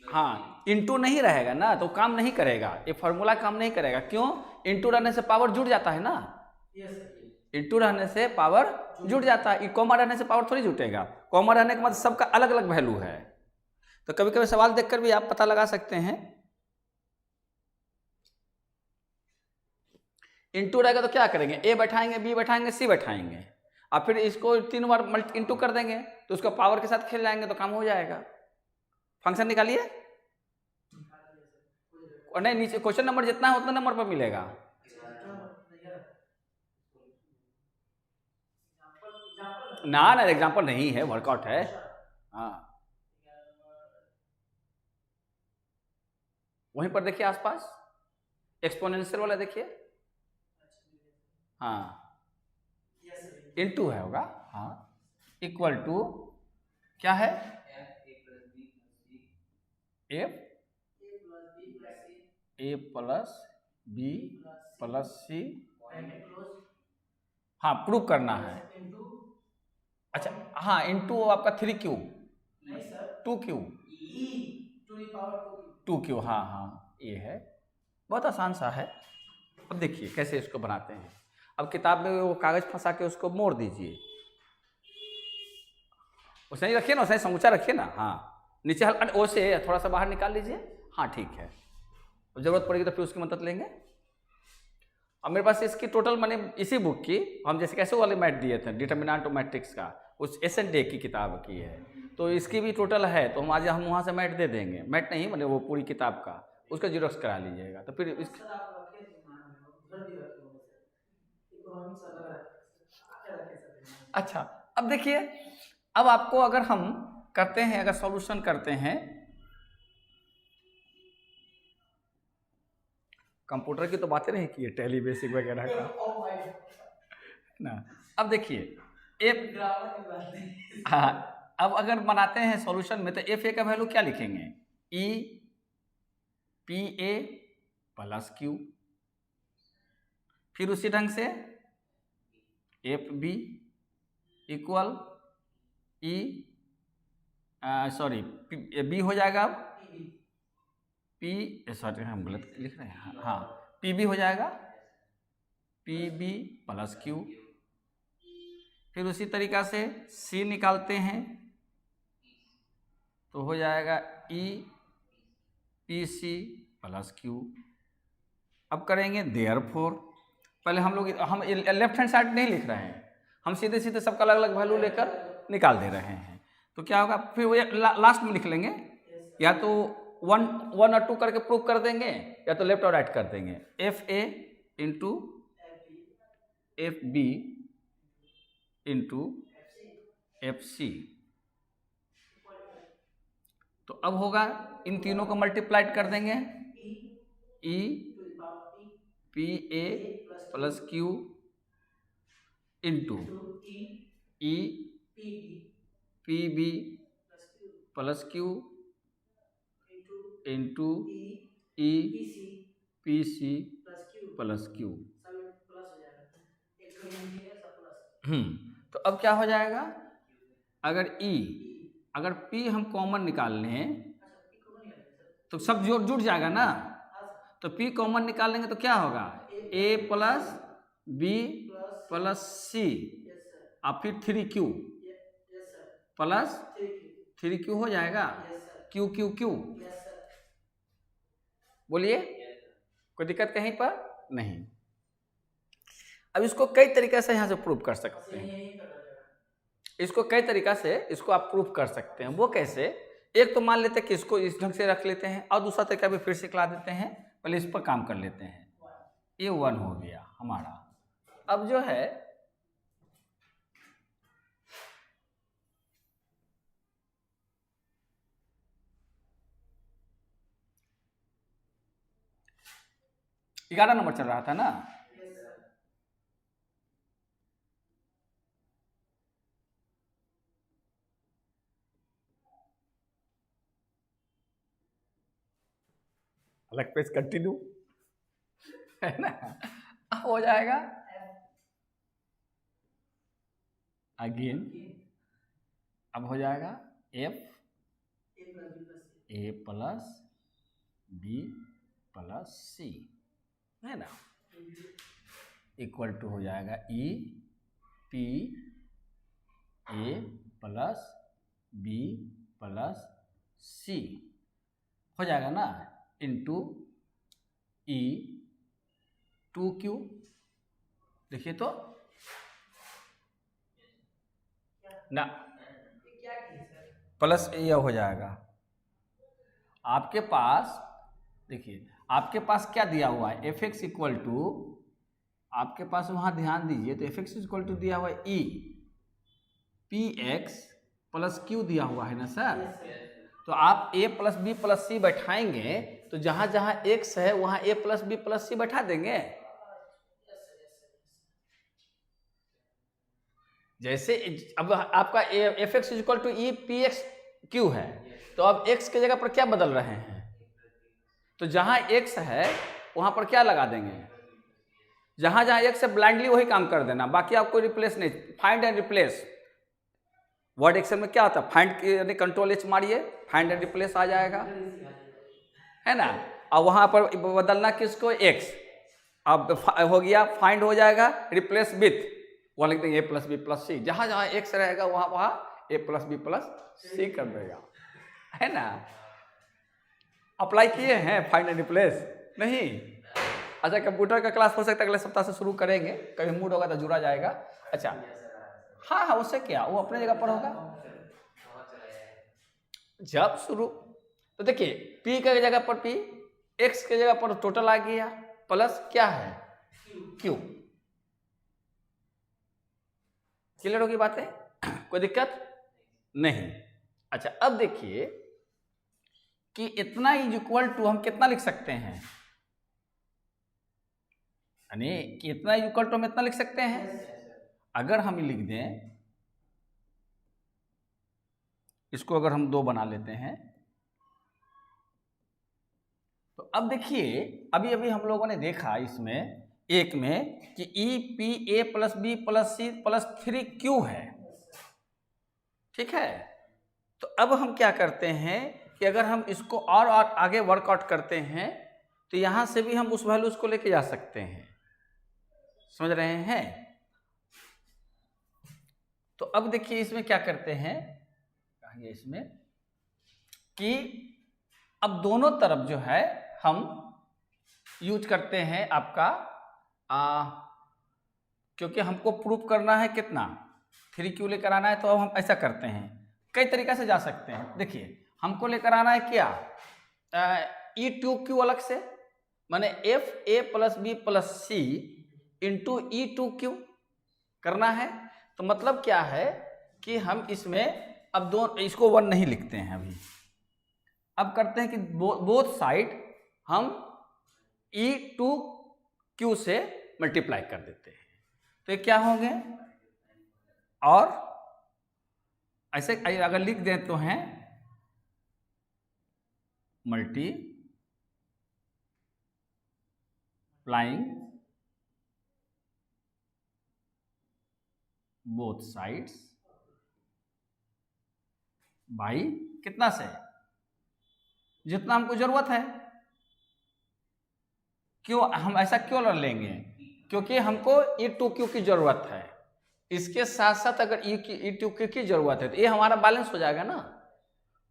हाँ, इंटू नहीं रहेगा ना तो काम नहीं करेगा, ये फॉर्मूला काम नहीं करेगा। क्यों? इंटू रहने से पावर जुड़ जाता है ना, इंटू रहने से पावर जुड़ जाता है। कॉमा रहने से पावर थोड़ी जुटेगा, कॉमा रहने का मतलब सबका अलग अलग वैल्यू है। तो कभी कभी सवाल देखकर भी आप पता लगा सकते हैं। इंटू रहेगा तो क्या करेंगे, ए बैठाएंगे, बी बैठाएंगे, सी बैठाएंगे, और फिर इसको 3 बार इंटू कर देंगे, तो उसका पावर के साथ खेल जाएंगे तो काम हो जाएगा। फंक्शन निकालिए, और नहीं, नीचे क्वेश्चन नंबर जितना है उतना नंबर पर मिलेगा। ना एग्जाम्पल नहीं है, वर्कआउट है। हाँ, वहीं पर देखिए आसपास एक्सपोनेंशियल वाला देखिए। हाँ, इनटू है होगा। हाँ, इक्वल टू क्या है, F A plus B plus C. हाँ, प्रूव करना है। अच्छा, हाँ, इंटू आपका 3Q 2Q 2Q। हाँ हाँ, ये है, बहुत आसान सा है। अब देखिए कैसे इसको बनाते हैं। अब किताब में वो कागज फंसा के उसको मोड़ दीजिए, उसे ही रखिए ना, उसे समूचा रखिए ना। हाँ, नीचे हल्का ओसे थोड़ा सा बाहर निकाल लीजिए। हाँ, ठीक है। जरूरत पड़ेगी तो फिर उसकी मदद लेंगे। अब मेरे पास इसकी टोटल मैंने इसी बुक की, हम जैसे कैसे वाले मैथ दिए थे डिटर्मिनेंट ऑफ मैट्रिक्स का, उस SNDA की किताब की है, तो इसकी भी टोटल है। तो हम वहाँ से मैथ दे देंगे, मैथ नहीं मैंने वो पूरी किताब का, उसका जीरोक्स करा लीजिएगा। तो फिर इस अच्छा, अब देखिए, अब आपको अगर हम करते हैं, अगर सॉल्यूशन करते हैं, कंप्यूटर की तो बातें नहीं की है, टैली बेसिक वगैरह का ना। अब देखिए हाँ, अब अगर बनाते हैं सॉल्यूशन में, तो एफ ए का वैल्यू क्या लिखेंगे, E P A plus Q, फिर उसी ढंग से एफ बी इक्वल ई, सॉरी बी हो जाएगा, अब पी, सॉरी हम गलत लिख रहे हैं। हाँ, पी बी हो जाएगा, पी बी प्लस क्यू। फिर उसी तरीक़ा से सी निकालते हैं, तो हो जाएगा ई पी सी प्लस क्यू। अब करेंगे देयरफॉर, पहले हम लेफ्ट हैंड साइड नहीं लिख रहे हैं, हम सीधे सीधे सबका अलग अलग वैल्यू लेकर निकाल दे रहे हैं। तो क्या होगा, फिर वो लास्ट में लिख लेंगे, या तो 1 और 2 करके प्रूव कर देंगे, या तो लेफ्ट और राइट कर देंगे, f a into f b into f c. तो अब होगा, इन तीनों को मल्टीप्लाइड कर देंगे, e P A plus q into e p b plus q into e p c plus q. तो अब क्या हो जाएगा, अगर अगर P हम कॉमन निकाल लें तो सब जुड़ जाएगा ना। तो P कॉमन निकाल लेंगे तो क्या होगा, A प्लस बी प्लस सी, और फिर 3Q प्लस 3Q हो जाएगा, Q Q Q। बोलिए, कोई दिक्कत कहीं पर नहीं। अब इसको कई तरीके से यहाँ से प्रूव कर सकते हैं, इसको कई तरीका से इसको आप प्रूव कर सकते हैं। वो कैसे, एक तो मान लेते हैं कि इसको इस ढंग से रख लेते हैं, और दूसरा तरीका भी फिर से खिला देते हैं, पहले इस पर काम कर लेते हैं। ये 1 हो गया हमारा। अब जो है 11 नंबर चल रहा था ना। Yes sir. अलग पेज कंटिन्यू है ना। अब हो जाएगा अगेन, अब हो जाएगा F A plus B plus C, है ना, इक्वल टू हो जाएगा E P A plus B plus C, हो जाएगा ना, इंटू ई 2Q, देखिए तो ना, क्या की सर? प्लस ये हो जाएगा। आपके पास देखिए, आपके पास क्या दिया हुआ है, एफ एक्स इक्वल टू, आपके पास वहाँ ध्यान दीजिए तो एफ एक्स इक्वल टू दिया हुआ है e p x plus q दिया हुआ है ना सर। तो आप a plus B plus c बैठाएंगे तो जहाँ जहाँ x है वहाँ a plus B plus c बैठा देंगे। जैसे अब आपका f x equal to e p x q है, तो अब x के जगह पर क्या बदल रहे हैं, तो जहाँ x है वहाँ पर क्या लगा देंगे, जहाँ जहाँ x है ब्लाइंडली वही काम कर देना, बाकी आपको रिप्लेस नहीं, find and replace. Word Excel में क्या होता है, फाइंड यानी कंट्रोल एच मारिए, फाइंड एंड रिप्लेस आ जाएगा, है ना। और वहाँ पर बदलना किसको, x, अब हो गया फाइंड हो जाएगा रिप्लेस विथ, वहाँ लिख देंगे ए प्लस बी प्लस सी, जहाँ जहाँ x रहेगा वहाँ वहाँ ए प्लस बी प्लस सी कर देगा, है ना। अप्लाई किए हैं फाइंड एंड रिप्लेस नहीं? अच्छा, कंप्यूटर का क्लास हो सकता है अगले सप्ताह से शुरू करेंगे, कभी मूड होगा तो जुड़ा जाएगा। अच्छा हाँ हाँ, उससे क्या, वो अपने जगह पर होगा जब शुरू। तो देखिए p के जगह पर p, x के जगह पर टोटल आ गया, प्लस क्या है q। क्लियर होगी बातें, कोई दिक्कत नहीं। अच्छा अब देखिए कि इतना इज इक्वल टू हम कितना लिख सकते हैं, यानी कि इतना इज इक्वल टू हम इतना लिख सकते हैं। अगर हम लिख दें इसको, अगर हम 2 बना लेते हैं तो अब देखिए अभी अभी हम लोगों ने देखा इसमें एक में कि e P A plus B plus c plus 3Q है, ठीक है। तो अब हम क्या करते हैं कि अगर हम इसको और आगे वर्कआउट करते हैं तो यहाँ से भी हम उस वैल्यूज को लेके जा सकते हैं, समझ रहे हैं। तो अब देखिए इसमें क्या करते हैं, कहेंगे इसमें कि अब दोनों तरफ जो है हम यूज करते हैं आपका क्योंकि हमको प्रूफ करना है कितना 3Q लेकर आना है, तो अब हम ऐसा करते हैं, कई तरीका से जा सकते हैं। देखिए हमको लेकर आना है क्या, E2Q अलग से, माने एफ ए plus B plus c into E2Q करना है। तो मतलब क्या है कि हम इसमें अब इसको 1 नहीं लिखते हैं अभी, अब करते हैं कि बोथ साइड हम E2Q से मल्टीप्लाई कर देते हैं, तो ये क्या होंगे, और ऐसे अगर लिख दें तो हैं मल्टीप्लाइंग बोथ साइड्स बाई कितना से, जितना हमको जरूरत है। क्यों हम ऐसा क्यों लेंगे, क्योंकि हमको E2Q की जरूरत है, इसके साथ साथ अगर E2Q की जरूरत है तो ये हमारा बैलेंस हो जाएगा ना।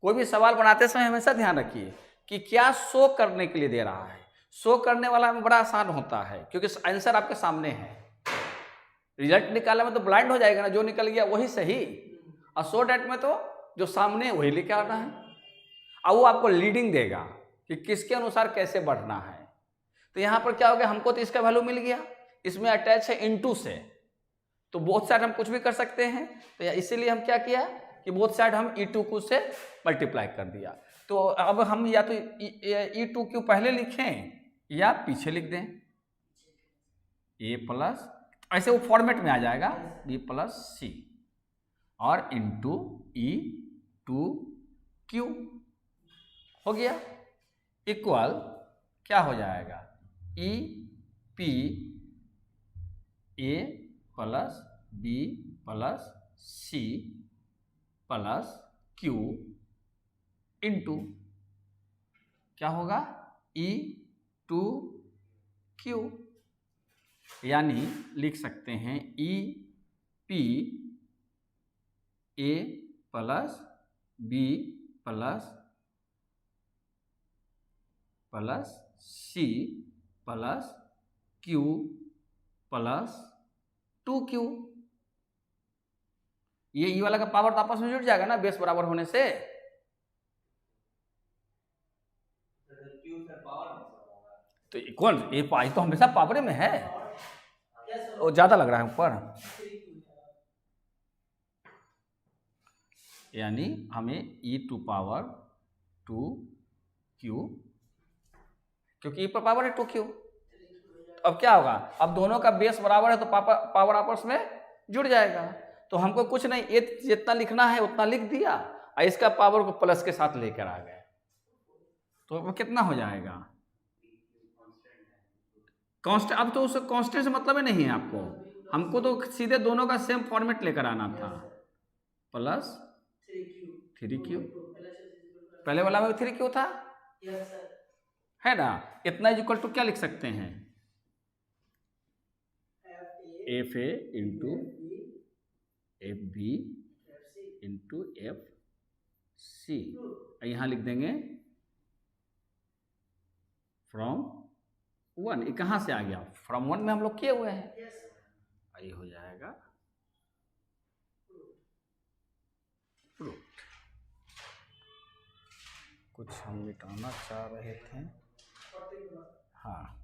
कोई भी सवाल बनाते समय हमेशा ध्यान रखिए कि क्या शो करने के लिए दे रहा है। शो करने वाला में बड़ा आसान होता है क्योंकि आंसर आपके सामने है, रिजल्ट निकालने में तो ब्लाइंड हो जाएगा ना, जो निकल गया वही सही, और शो डेट में तो जो सामने है वही लेके आना है, और वो आपको लीडिंग देगा कि किसके अनुसार कैसे बढ़ना है। तो यहाँ पर क्या हो गया, हमको तो इसका वैल्यू मिल गया, इसमें अटैच है इनटू से, तो बोथ साइड हम कुछ भी कर सकते हैं। तो इसीलिए हम क्या किया कि बोथ साइड हम E2Q से मल्टीप्लाई कर दिया। तो अब हम या तो E2Q पहले लिखें या पीछे लिख दें, ए प्लस, ऐसे वो फॉर्मेट में आ जाएगा, बी प्लस सी और इंटू ई टू क्यू हो गया, इक्वल क्या हो जाएगा, E P A plus B plus c plus q into क्या होगा, ई टू क्यू, यानी लिख सकते हैं e P A plus B plus c plus q plus 2q। ये ई वाला का पावर तो आपस में जुड़ जाएगा ना बेस बराबर होने से, तो कौन ये पाई तो हमेशा पावरे में है, वो ज्यादा लग रहा है ऊपर, यानी हमें e टू पावर 2q, क्योंकि e पर पावर है 2q। अब क्या होगा, अब दोनों का बेस बराबर है तो पावर आपस में जुड़ जाएगा, तो हमको कुछ नहीं, ये जितना लिखना है उतना लिख दिया और इसका पावर को प्लस के साथ लेकर आ गए, तो वो कितना हो जाएगा कांस्टेंट। अब तो उस कांस्टेंट से मतलब ही नहीं है आपको, हमको तो सीधे दोनों का सेम फॉर्मेट लेकर आना था, प्लस 3q, पहले वाला में 3q था है ना, इतना इक्वल टू क्या लिख सकते हैं, f a into f b into f c, यहाँ लिख देंगे फ्रॉम 1, ये कहाँ से आ गया, फ्रॉम 1 में हम लोग किए हुए हैं, ये हो जाएगा प्रूफ। कुछ हम मिटाना चाह रहे थे, हाँ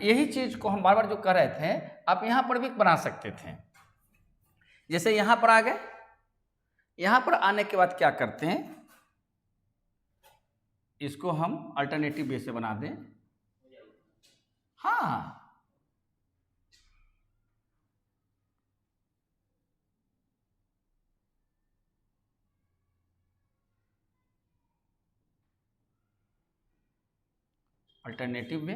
यही चीज को हम बार बार जो कर रहे थे, आप यहां पर भी बना सकते थे, जैसे यहां पर आ गए, यहां पर आने के बाद क्या करते हैं, इसको हम अल्टरनेटिव वे से बना दें, हाँ अल्टरनेटिव वे।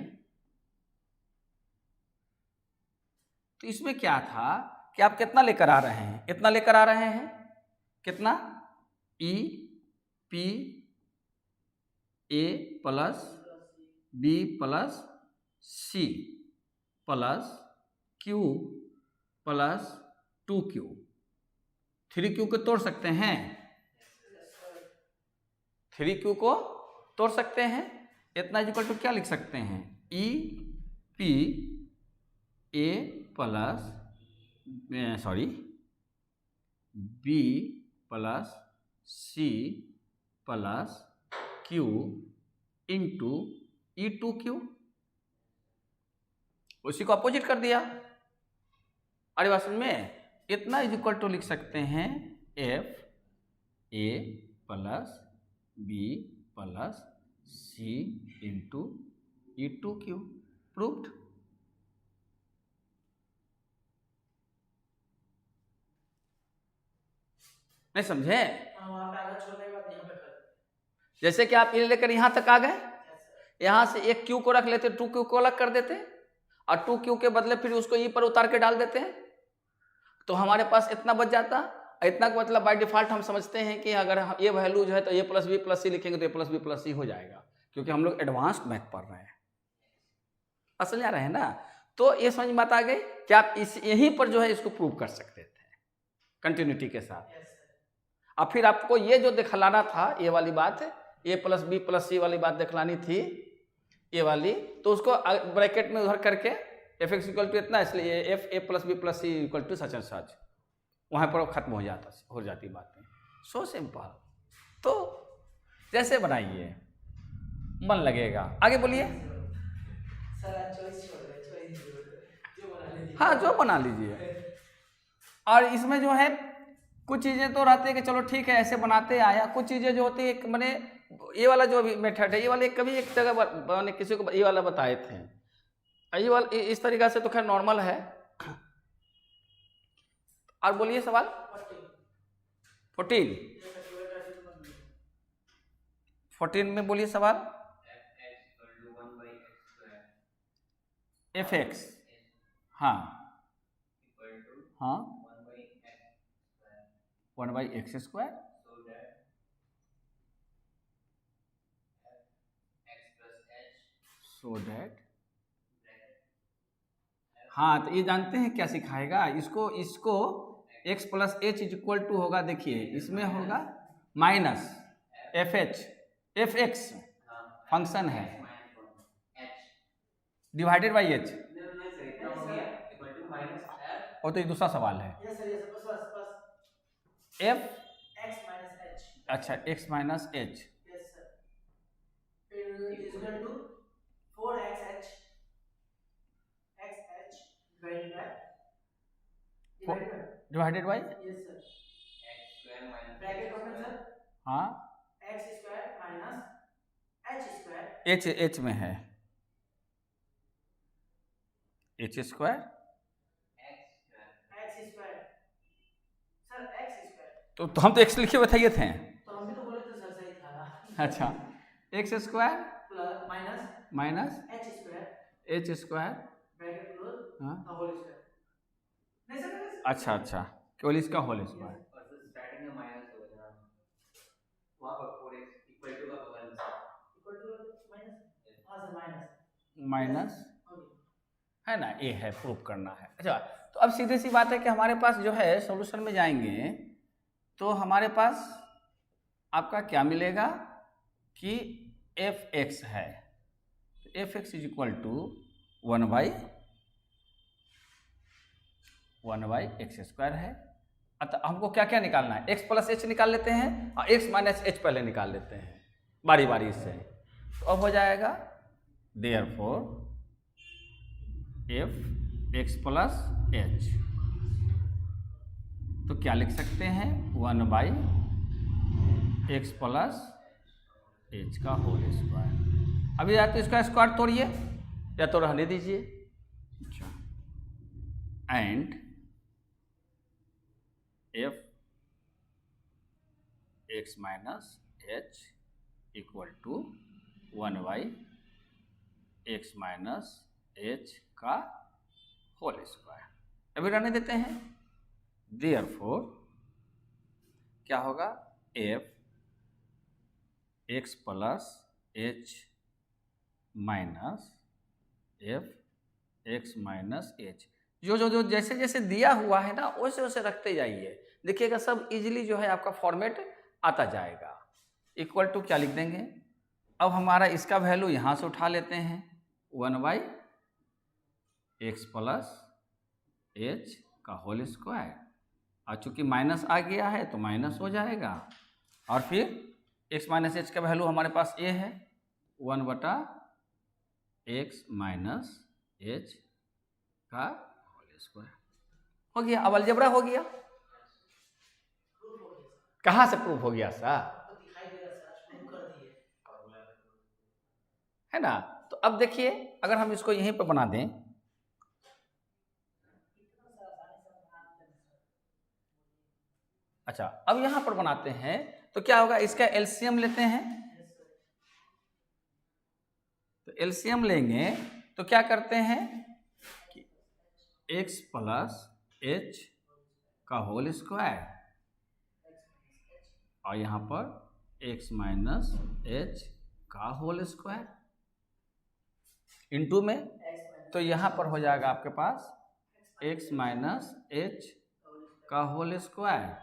तो इसमें क्या था कि आप कितना लेकर आ रहे हैं, इतना लेकर आ रहे हैं, कितना, e P A plus B plus c plus q plus 2q, 3q को तोड़ सकते हैं, 3q को तोड़ सकते हैं, इतना इक्वल टू क्या लिख सकते हैं, e P A plus B plus c plus q into e 2q, उसी को अपोजिट कर दिया, अरे वास्तव में इतना इक्वल टू लिख सकते हैं एफ ए plus B plus c into e 2q, proved. नहीं समझे, जैसे कि आप ये लेकर यहां तक आ गए, यहां से एक क्यू को रख लेते, 2q को अलग कर देते और 2q के बदले फिर उसको ई पर उतार के डाल देते हैं, तो हमारे पास इतना बच जाता। इतना का मतलब बाय डिफॉल्ट हम समझते हैं कि अगर ये वैल्यू जो है तो ए प्लस बी प्लस सी लिखेंगे तो ए प्लस बी प्लस सी हो जाएगा, क्योंकि हम लोग एडवांस्ड मैथ पढ़ रहे हैं, समझ आ रहे हैं ना। तो ये समझ में बात आ गई कि आप इस यहीं पर जो है इसको प्रूव कर सकते थे कंटिन्यूटी के साथ। अब फिर आपको ये जो दिखलाना था, ये वाली बात, ए प्लस बी प्लस सी वाली बात दिखलानी थी, ये वाली, तो उसको ब्रैकेट में उधर करके एफ एक्स इक्वल टू इतना, इसलिए f A plus B plus c equal to such and such, वहाँ पर खत्म हो जाती बातें, सो सिंपल। तो जैसे बनाइए मन लगेगा, आगे बोलिए। हाँ जो बना लीजिए, और इसमें जो है कुछ चीज़ें तो रहती है कि चलो ठीक है ऐसे बनाते आया, कुछ चीज़ें जो होती है मैंने ये वाला जो अभी मेथड है, ये वाले कभी एक जगह मैंने किसी को ये वाला बताए थे। ये वाला इस तरीका से तो खैर नॉर्मल है। और बोलिए सवाल 14 में बोलिए सवाल। एफ एक्स, हाँ हाँ 1/x², सो दैट, हाँ तो ये जानते हैं क्या सिखाएगा इसको, इसको x plus H is equal to होगा, देखिए इसमें होगा माइनस एफ एक्स फंक्शन है डिवाइडेड बाई एच, और तो ये दूसरा सवाल है यस सर, यस बस एफ x माइनस h, अच्छा x minus H, yes sir, फिर equal to 4xh divided by, yes sir, bracket open sir, हाँ x² माइनस h², एच में है h², x² सर, x², तो हम तो x लिखे बताइए थे, तो हम भी तो बोले थे सर, सही था। अच्छा x² plus minus h² bracket close हाँ द होल स्क्वायर, नहीं सर, अच्छा अच्छा केवल इसका होल स्क्वायर, स्टार्टिंग में माइनस हो जाएगा वहां पर 4x इक्वल टू का बगल में माइनस, हाँ सर माइनस माइनस ओके, है ना, ये है प्रूफ करना है। अच्छा तो अब सीधी सी बात है कि हमारे पास जो है सॉल्यूशन में जाएंगे तो हमारे पास आपका क्या मिलेगा कि एफ एक्स है, f x is equal to 1/x² है। अतः हमको क्या क्या निकालना है, x प्लस एच निकाल लेते हैं और x माइनस एच पहले निकाल लेते हैं बारी बारी से। तो अब हो जाएगा therefore F x plus H, तो क्या लिख सकते हैं 1/x प्लस एच का होल स्क्वायर। अभी या तो इसका स्क्वायर तोड़िए या तो रहने दीजिए, अच्छा and f x minus h equal to 1/x minus h का होल स्क्वायर। अभी रहने देते हैं, देयरफॉर क्या होगा f x plus h minus F x minus h, जो जैसे जैसे दिया हुआ है ना वैसे वैसे रखते जाइए, देखिएगा सब इजीली जो है आपका फॉर्मेट आता जाएगा। इक्वल टू क्या लिख देंगे, अब हमारा इसका वैल्यू यहाँ से उठा लेते हैं 1/x प्लस एच का होल स्क्वायर, और चूँकि माइनस आ गया है तो माइनस हो जाएगा, और फिर x माइनस एच का वैल्यू हमारे पास ये है 1/x माइनस एच का होल स्क्वायर। हो गया, अब अलजेब्रा हो गया। कहाँ से प्रूफ हो गया सर, आपको दिखाई दे रहा सर, प्रूव कर दिए, है ना। तो अब देखिए अगर हम इसको यहीं पर बना दें, अच्छा अब यहाँ पर बनाते हैं तो क्या होगा, इसका एलसीएम लेते हैं, तो एलसीएम लेंगे तो क्या करते हैं कि x प्लस एच का होल स्क्वायर और यहाँ पर x माइनस एच का होल स्क्वायर इनटू में, तो यहाँ पर हो जाएगा आपके पास x माइनस एच का होल स्क्वायर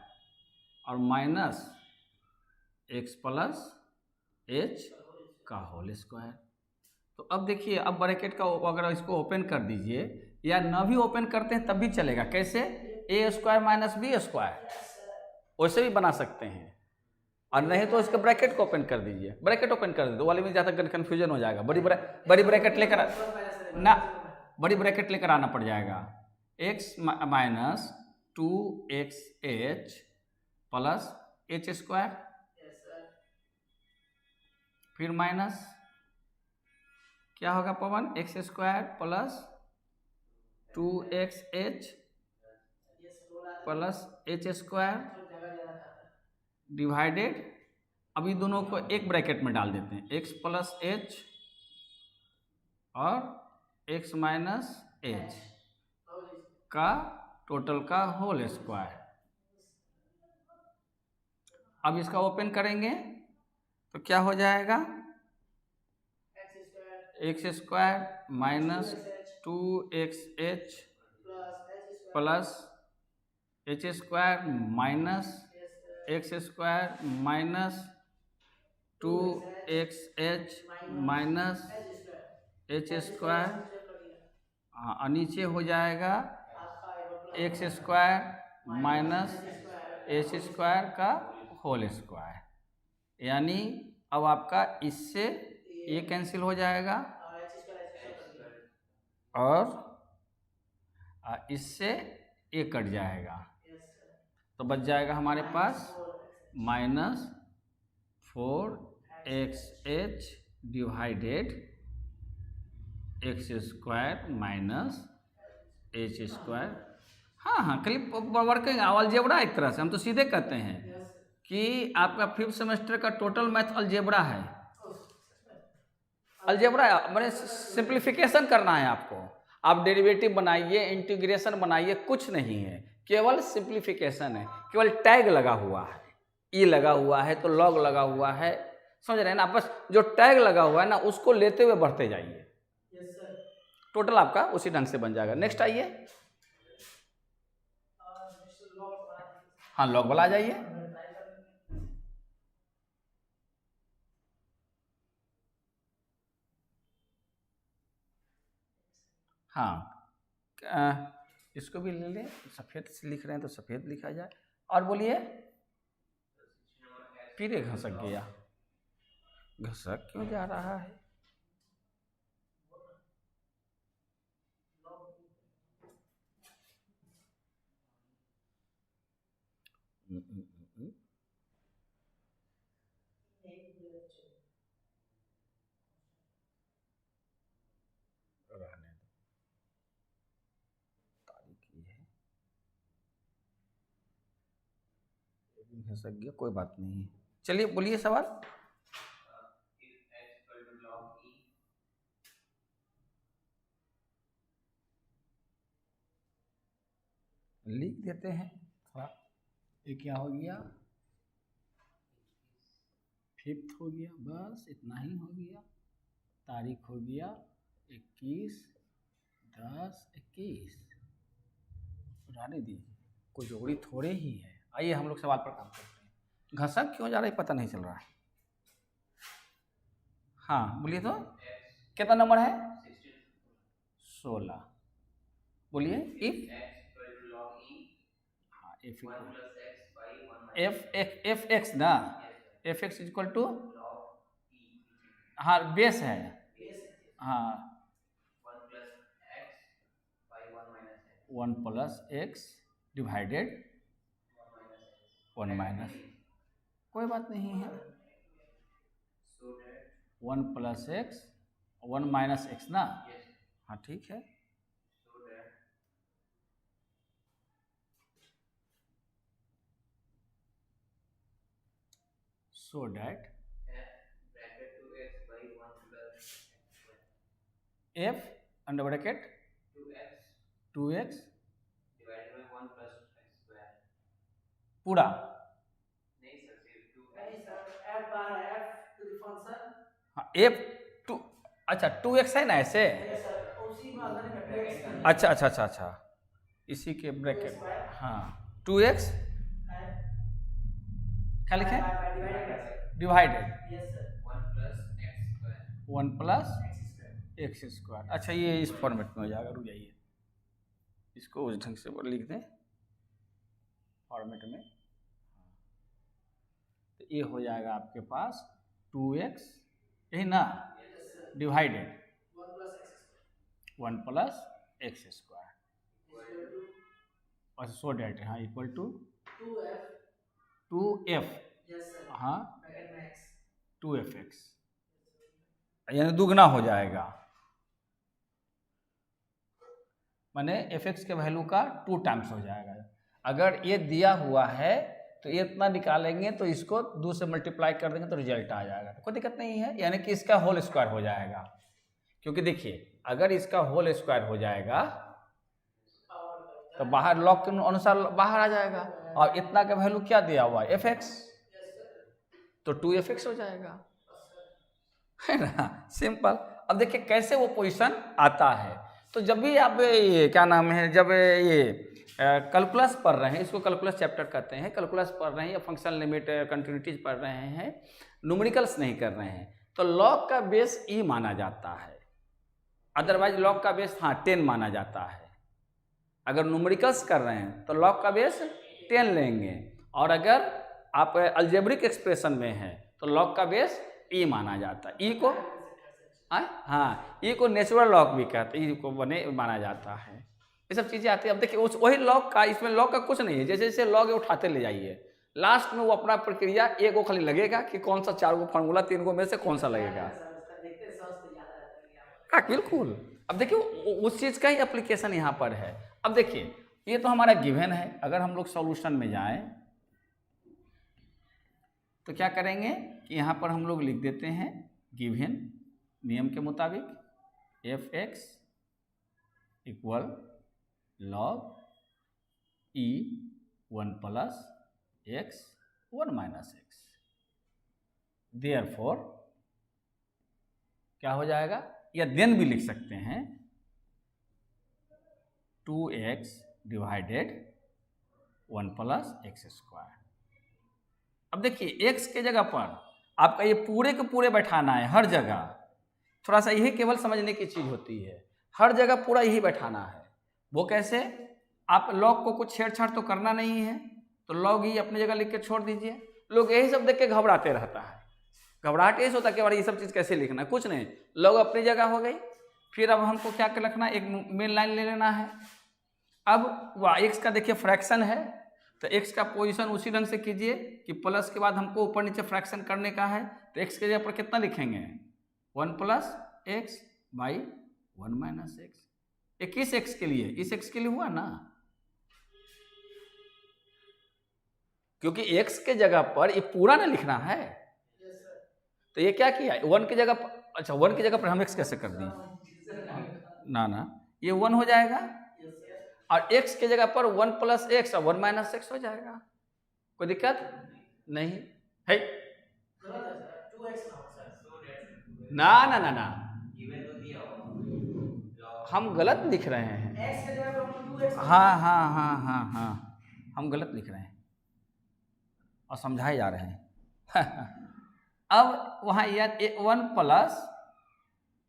और माइनस x प्लस एच का होल स्क्वायर। तो अब देखिए, अब ब्रैकेट का अगर इसको ओपन कर दीजिए या न भी ओपन करते हैं तब भी चलेगा, कैसे ए स्क्वायर माइनस बी स्क्वायर, वैसे भी बना सकते हैं, और नहीं तो इसके ब्रैकेट को ओपन कर दीजिए, ब्रैकेट ओपन कर दो वाले में ज़्यादा कन्फ्यूजन हो जाएगा, बड़ी ब्रैकेट लेकर ना, बड़ी ब्रैकेट लेकर आना पड़ जाएगा, x minus 2xh plus H square फिर माइनस क्या होगा Pawan, X square plus 2xh plus H square divided, अभी दोनों को एक ब्रैकेट में डाल देते हैं, x प्लस एच और x माइनस एच का टोटल का होल स्क्वायर। अब इसका ओपन करेंगे तो क्या हो जाएगा, x square minus 2xh plus H square minus x square minus 2xh minus H square, हाँ नीचे हो जाएगा x square minus H square का होल स्क्वायर, यानी अब आपका इससे ये कैंसिल हो जाएगा और इससे ये कट जाएगा, तो बच जाएगा हमारे पास minus 4xh divided X square minus H square. हाँ हाँ खाली वर्किंग अलजेब्रा एक तरह से, हम तो सीधे कहते हैं कि आपका 5th सेमेस्टर का टोटल मैथ अलजेब्रा है। अलजेब्रा मैंने सिंप्लीफिकेशन करना है आपको, आप डेरिवेटिव बनाइए, इंटीग्रेशन बनाइए, कुछ नहीं है, केवल सिंप्लीफिकेशन है, केवल टैग लगा हुआ है, ई लगा हुआ है तो लॉग लगा हुआ है, समझ रहे हैं ना, बस जो टैग लगा हुआ है ना उसको लेते हुए बढ़ते जाइए, टोटल आपका उसी ढंग से बन जाएगा। नेक्स्ट आइए, हाँ लॉग वाला आ जाइए। हाँ इसको भी ले लें, सफ़ेद से लिख रहे हैं तो सफ़ेद लिखा जाए। और बोलिए, फिर एक घसक गया, घसक क्यों जा रहा है? रहने दो, तारीख ये है, घसक गया, कोई बात नहीं। चलिए बोलिए सवाल। लिख देते हैं थोड़ा, ये क्या हो गया, 5th हो गया, बस इतना ही हो गया, तारीख हो गया 21/10/21, रहने दीजिए, कोई जोड़ी थोड़े ही है। आइए हम लोग सवाल पर काम करते हैं। घसक क्यों जा रहा है पता नहीं चल रहा है। हाँ बोलिए तो, कितना नंबर है? 16। बोलिए, इफ हाँ एफ एक्स ना, एफ एक्स इक्वल टू, हाँ बेस है, हाँ 1 प्लस एक्स डिवाइडेड 1 माइनस, कोई बात नहीं है, 1 प्लस एक्स 1 माइनस एक्स ना, हाँ ठीक है। So that f under bracket 2x divided by 1 plus x square। पूरा नहीं सर, सिर्फ 2 नहीं सर, f बार है, f to the function, हाँ f 2, अच्छा 2x है ना ऐसे, नहीं सर उसी में अंदर में 2x है। अच्छा अच्छा अच्छा अच्छा, इसी के ब्रैकेट, हाँ 2x क्या लिखे, divided yes sir, 1 plus x square। 1 plus x square. X square. अच्छा ये इस फॉर्मेट में हो जाएगा, रुक जाइए इसको उस ढंग से लिख दें फॉर्मेट में, तो ये हो जाएगा आपके पास 2x, यही ना, डिवाइडेड 1 प्लस एक्स स्क्वायर, और सो डेट, हाँ equal to 2f, yes sir, हाँ ब्रैकेट में x, 2fx, यानी दुगना हो जाएगा, माने fx के वैल्यू का 2 टाइम्स हो जाएगा। अगर ये दिया हुआ है तो ये इतना निकालेंगे तो इसको 2 से मल्टीप्लाई कर देंगे तो रिजल्ट आ जाएगा, कोई दिक्कत नहीं है, यानी कि इसका होल स्क्वायर हो जाएगा। क्योंकि देखिए अगर इसका होल स्क्वायर हो जाएगा तो बाहर लॉग के अनुसार बाहर आ जाएगा, और इतना का वैल्यू क्या दिया हुआ है fx, तो 2fx हो जाएगा, है ना, सिंपल। अब देखिए कैसे वो पोजीशन आता है। तो जब भी आप ये क्या नाम है, जब ये कैलकुलस पढ़ रहे हैं, इसको कैलकुलस चैप्टर कहते हैं, कैलकुलस पढ़ रहे हैं या फंक्शन लिमिट कंटिन्यूटीज पढ़ रहे हैं, न्यूमेरिकल्स नहीं कर रहे हैं, तो लॉग का बेस ई माना जाता है, अदरवाइज लॉग का बेस 10 माना जाता है। अगर न्यूमेरिकल्स कर रहे हैं तो लॉग का बेस 10 लेंगे, और अगर आप अलजेब्रिक एक्सप्रेशन में है तो लॉग का बेस ई माना जाता है। ई को हाँ, ई को नेचुरल लॉग भी कहते हैं, ई को बने माना जाता है, ये सब चीज़ें आती है। अब देखिए उस वही लॉग का, इसमें लॉग का कुछ नहीं है, जैसे जैसे लॉग उठाते ले जाइए, लास्ट में वो अपना प्रक्रिया एक को खाली लगेगा कि कौन सा 4 गो फार्मूला 3 गो में से कौन सा लगेगा। हाँ बिल्कुल। अब देखिए उस चीज़ का ही एप्लीकेशन यहाँ पर है। अब देखिए ये तो हमारा गिवन है, अगर हम लोग सॉल्यूशन में जाएं तो क्या करेंगे कि यहाँ पर हम लोग लिख देते हैं गिवन नियम के मुताबिक fx इक्वल लॉग ई 1 plus x 1 minus x, therefore क्या हो जाएगा, या देन भी लिख सकते हैं 2x divided 1 plus x square. अब देखिए x के जगह पर आपका ये पूरे के पूरे बैठाना है हर जगह, थोड़ा सा यही केवल समझने की चीज़ होती है, हर जगह पूरा यही बैठाना है। वो कैसे, आप लॉग को कुछ छेड़छाड़ तो करना नहीं है, तो लॉग ही अपनी जगह लिख के छोड़ दीजिए। लोग यही सब देख के घबराते रहता है, घबराहट ये होता है कि भाई ये सब चीज़ कैसे लिखना है, कुछ नहीं, लॉग अपनी जगह हो गई। फिर अब हमको क्या कर लिखना है, एक मेन लाइन ले लेना है। अब वह एक्स का देखिए फ्रैक्शन है, तो x का पोजीशन उसी ढंग से कीजिए कि प्लस के बाद हमको ऊपर नीचे फ्रैक्शन करने का है, तो x के जगह पर कितना लिखेंगे, 1 plus x by 1 minus x. ये किस x के लिए, इस x के लिए हुआ ना, क्योंकि x के जगह पर ये पूरा ना लिखना है। तो ये क्या किया, 1 की जगह पर, अच्छा 1 की जगह पर हम x कैसे कर दिए, ना ये 1 हो जाएगा, और x के जगह पर 1 प्लस एक्स और 1 माइनस एक्स हो जाएगा, कोई दिक्कत नहीं है। ना ना ना ना, हम गलत लिख रहे हैं, हाँ हम गलत लिख रहे हैं और समझाए जा रहे हैं। अब वहाँ यार 1 plus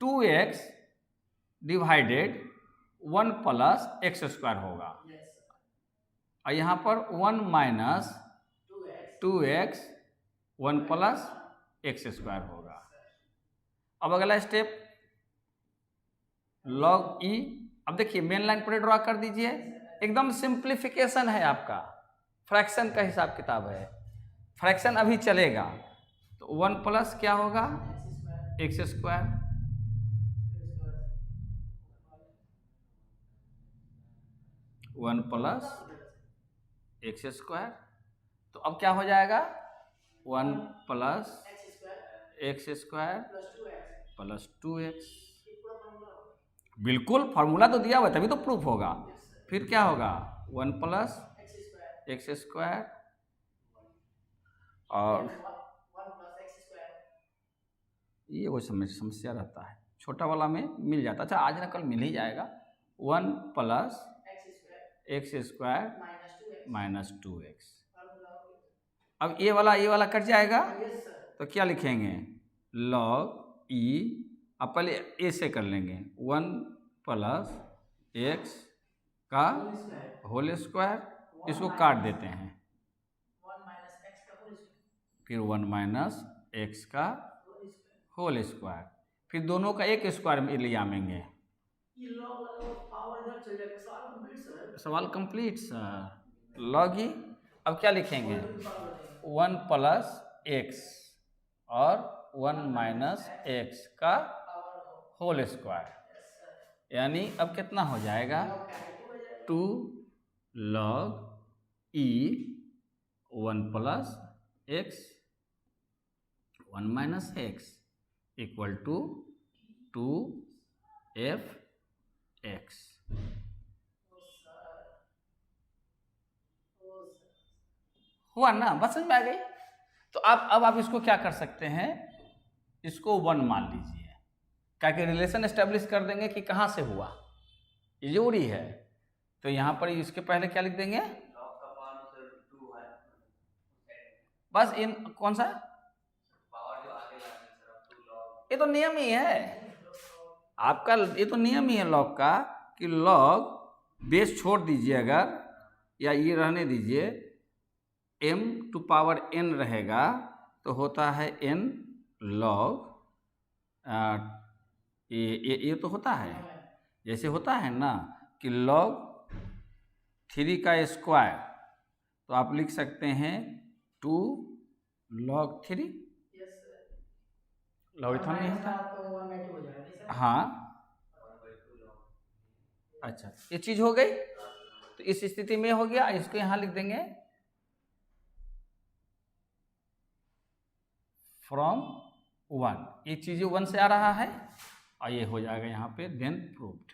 2x divided 1 plus x square होगा, और यहाँ पर 1 minus 2x 1 plus x square होगा। अब अगला स्टेप लॉग ई। अब देखिए मेन लाइन पर ड्रॉ कर दीजिए, एकदम सिंप्लीफिकेशन है आपका, फ्रैक्शन का हिसाब किताब है, फ्रैक्शन अभी चलेगा। तो 1 प्लस क्या होगा, x square, one plus x square. तो अब क्या हो जाएगा, 1 plus x square plus 2x। बिल्कुल फार्मूला तो दिया हुआ है तभी तो प्रूफ होगा। फिर क्या होगा, 1 प्लस एक्स स्क्वायर और ये वो समस्या रहता है, छोटा वाला में मिल जाता, अच्छा आज ना कल मिल ही जाएगा। 1 plus x square minus 2x। अब ये वाला कट जाएगा तो क्या लिखेंगे, लॉग ई, अब पहले ए से कर लेंगे, 1 प्लस एक्स का होल स्क्वायर, इसको काट देते हैं, फिर 1 माइनस एक्स का होल स्क्वायर, फिर दोनों का एक स्क्वायर में ले आएंगे। सवाल कंप्लीट सर, लॉग ई। अब क्या लिखेंगे, 1 प्लस एक्स और 1 माइनस एक्स का पावर हो। Whole square, yes sir. यानी अब कितना हो जाएगा लॉग का है, 2 हो जाएगा। 2 log e 1 plus x 1 minus x equal to 2f x। Oh sir, oh sir. हुआ ना, बस समझ में आ गई। तो अब आप इसको क्या कर सकते हैं, इसको 1 मान लीजिए, क्या कि रिलेशन एस्टेब्लिश कर देंगे कि कहाँ से हुआ, ये जरूरी है। तो यहाँ पर इसके पहले क्या लिख देंगे, लॉग का पावर सर 2 है, बस इन कौन सा, पावर जो आगे लाते हैं सर, अब 2 लॉग। ये तो नियम ही है आपका, ये तो नियम ही है लॉग का कि लॉग बेस छोड़ दीजिए अगर, या ये रहने दीजिए, m टू पावर n रहेगा तो होता है n लॉग, ये तो होता है, जैसे होता है ना कि log 3 का स्क्वायर, तो आप लिख सकते हैं 2 log 3, यस सर। लॉगरिथम में होता है। तो 1/2 हो जाएगा, नहीं सर? हाँ 1/2 लॉग। अच्छा, ये चीज हो गई। तो इस स्थिति में हो गया, इसको यहाँ लिख देंगे फ्रॉम 1, ये चीज 1 से आ रहा है, और ये हो जाएगा यहाँ पे देन प्रूव्ड,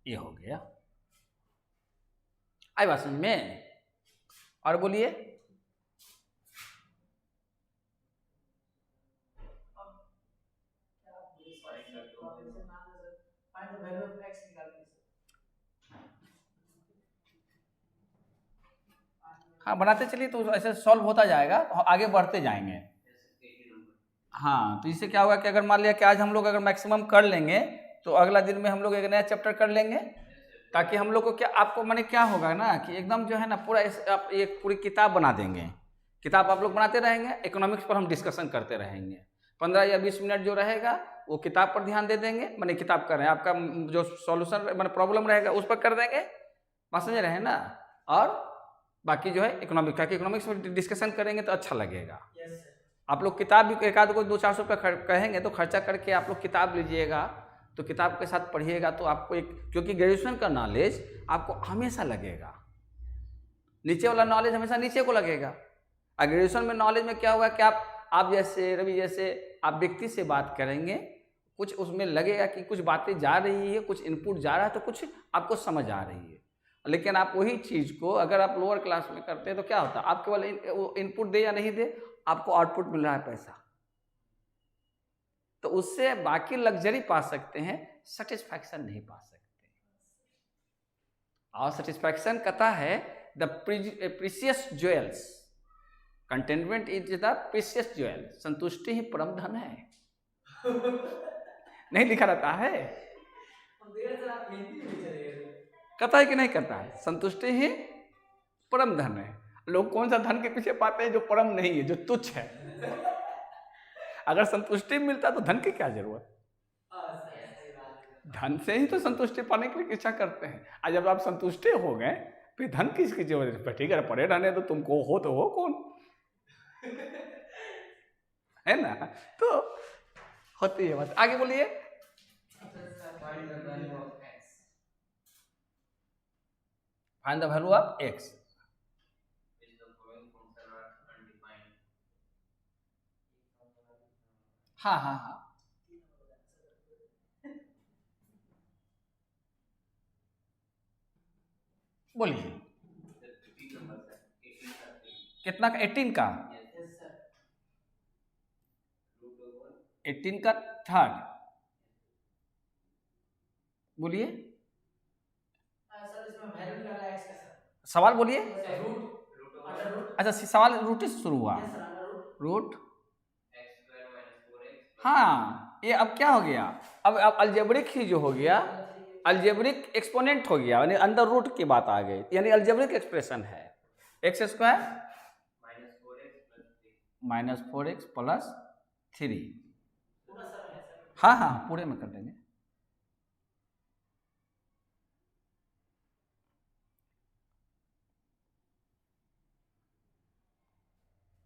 ये हो गया। आई बात समझ में, और बोलिए। Find the value of x निकालते हैं सर। हाँ बनाते चलिए, तो ऐसे सॉल्व होता जाएगा, तो आगे बढ़ते जाएंगे। जैसे 80 नंबर। हाँ, तो इससे क्या होगा कि अगर मान लिया कि आज हम लोग अगर मैक्सिमम कर लेंगे, तो अगला दिन में हम लोग एक नया चैप्टर कर लेंगे, ताकि हम लोग को क्या, आपको माने क्या होगा ना कि एकदम जो है ना पूरा आप एक पूरी किताब बना देंगे, किताब आप लोग बनाते रहेंगे, इकोनॉमिक्स पर हम डिस्कशन करते रहेंगे, 15 या 20 मिनट जो रहेगा वो किताब पर ध्यान दे देंगे, माने किताब कर रहे हैं, आपका जो सॉल्यूशन माने प्रॉब्लम रहेगा उस पर कर देंगे, बात समझ रहे हैं ना। और बाकी जो है इकोनॉमिक्स का, इकोनॉमिक्स पर डिस्कशन करेंगे तो अच्छा लगेगा। Yes sir. आप लोग किताब भी एक आध को 200-400 रुपये कहेंगे तो खर्चा करके आप लोग किताब लीजिएगा, तो किताब के साथ पढ़िएगा, तो आपको एक, क्योंकि ग्रेजुएशन का नॉलेज आपको हमेशा लगेगा, नीचे वाला नॉलेज हमेशा नीचे को लगेगा। और ग्रेजुएशन में नॉलेज में क्या होगा कि आप जैसे रवि जैसे आप व्यक्ति से बात करेंगे, कुछ उसमें लगेगा कि कुछ बातें जा रही है, कुछ इनपुट जा रहा है, तो कुछ आपको समझ आ रही है। लेकिन आप वही चीज़ को अगर आप लोअर क्लास में करते हैं तो क्या होता है, आप केवल वो इनपुट दे या नहीं दे, आपको आउटपुट मिल रहा है पैसा, तो उससे बाकी लग्जरी पा सकते हैं, सेटिस्फैक्शन नहीं पा सकते। और सेटिस्फैक्शन कहता है the precious jewels, containment is the precious jewel, संतुष्टि ही परम धन है। नहीं लिखा रहता है, सर आप हिंदी में चले गए। कहता है कि नहीं कहता है, संतुष्टि ही परम धन है। लोग कौन सा धन के पीछे पाते हैं जो परम नहीं है, जो तुच्छ है। अगर संतुष्टि मिलता तो धन की क्या जरूरत, धन से ही तो संतुष्टि पाने के लिए इच्छा करते हैं। आज जब आप संतुष्टि हो गए फिर धन किसकी जरूरत है, ठीक है पड़े रहने तो तुमको हो तो हो कौन, है ना। तो होती है बात, आगे बोलिए। Find the value of x. Find the value of x, Which the following function are undefined. हाँ हाँ हाँ बोलिए। The 15 number sir, 18 का 3. कितना का, 18 का, यस सर। Root over 18 का थर्ड, बोलिए सर इसमें वैल्यू निकाला x का सर। सवाल बोलिए। Root root over under root. अच्छा सवाल रूट से शुरू हुआ, yes sir, under root. Root, x square minus 4x. हाँ ये अब क्या हो गया, अब अलजेब्रिक ही जो हो गया, अलजेब्रिक एक्सपोनेंट हो गया, यानी अंडर रूट की बात आ गई, यानी अलजेब्रिक एक्सप्रेशन है x square minus 4x plus 3. -4x + 3। पूरा सर है सर। हाँ हाँ पूरे में कर देंगे।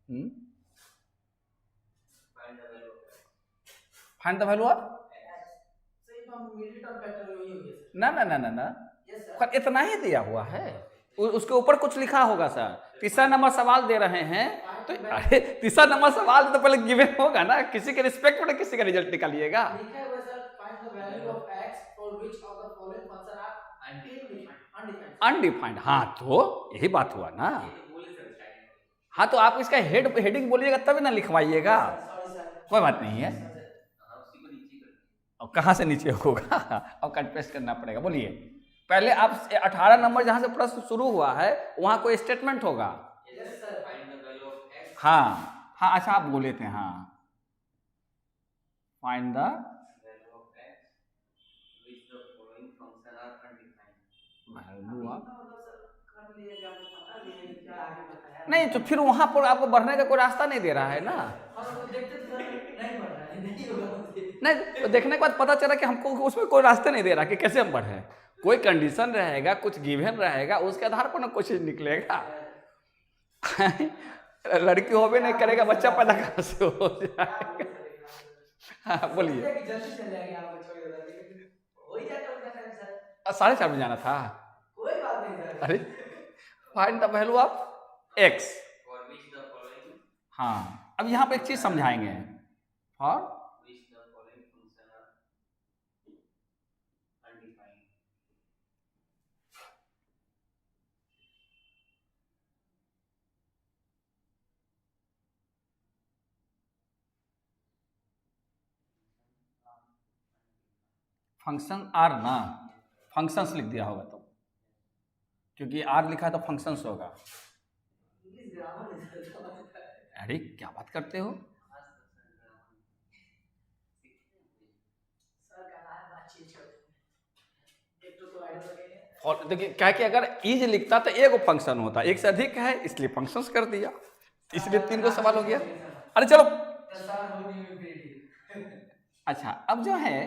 हम्म फाइंड द वैल्यू ऑफ सही तो हम मिडिल टर्म फैक्टर वही हो गया सर। ना ना ना ना ना, यस सर। पर इतना ही दिया हुआ है, उसके ऊपर कुछ लिखा होगा सर। तीसरा नंबर सवाल दे रहे हैं तो अरे तीसरा नंबर सवाल तो पहले गिवन होगा ना, किसी के रिस्पेक्ट में किसी का रिजल्ट निकालिएगा। लिखा हुआ है sir, find the value of x for which of the following function are undefined. Undefined, हाँ तो यही बात हुआ ना। ये तो बोले सर स्टार्टिंग में। हाँ तो आप इसका हेडिंग बोलिएगा तभी ना लिखवाइएगा, सॉरी सर। कोई बात नहीं है। हाँ उसी को नीचे कर दिया। और कहाँ से नीचे होगा और कट पेस्ट करना पड़ेगा। बोलिए पहले आप 18 नंबर जहाँ से प्रश्न शुरू हुआ है वहाँ कोई स्टेटमेंट होगा। Yes sir. Find the value of x हाँ हाँ अच्छा आप बोले थे, हाँ find the value of x which the following function are undefined। Value of, मतलब सर कर लिए क्या पता नहीं है क्या आगे बताया। नहीं तो फिर वहाँ पर आपको बढ़ने का कोई रास्ता नहीं दे रहा है ना। हम लोग देखते तो सर नहीं बढ़ रहा है, नहीं होगा मुझे। नहीं तो देखने के बाद पता चला कि हमको उसमें कोई रास्ते नहीं दे रहा कि कैसे हम बढ़े। कोई कंडीशन रहेगा, कुछ गिवन रहेगा, उसके आधार पर ना कुछ निकलेगा। लड़की हो भी नहीं करेगा, बच्चा पैदा कहाँ से हो जाएगा। हाँ बोलिए। जल्दी चल जाएंगे आप छोड़ दो, लेकिन हो ही जाता उनका टाइम सर। 4:30 बजे जाना था। कोई बात नहीं सर। अरे find the value of x। for which the following हाँ अब यहाँ पे एक चीज समझाएंगे, for which the following function are undefined। Function are ना, फंक्शंस लिख दिया होगा तो, क्योंकि आर लिखा है तो फंक्शंस होगा। इंग्लिश ग्रामर नहीं सर समझता है। अरे क्या बात करते हो। सर का नाम बातचीत छोड़। एक तो ऐड हो गए। और देखिए क्या कि अगर इज लिखता तो एक फंक्शन होता, एक से अधिक है इसलिए फंक्शंस कर दिया, इसलिए 3 को सवाल हो गया। अरे चलो सर हो नहीं हुई। अच्छा अब जो है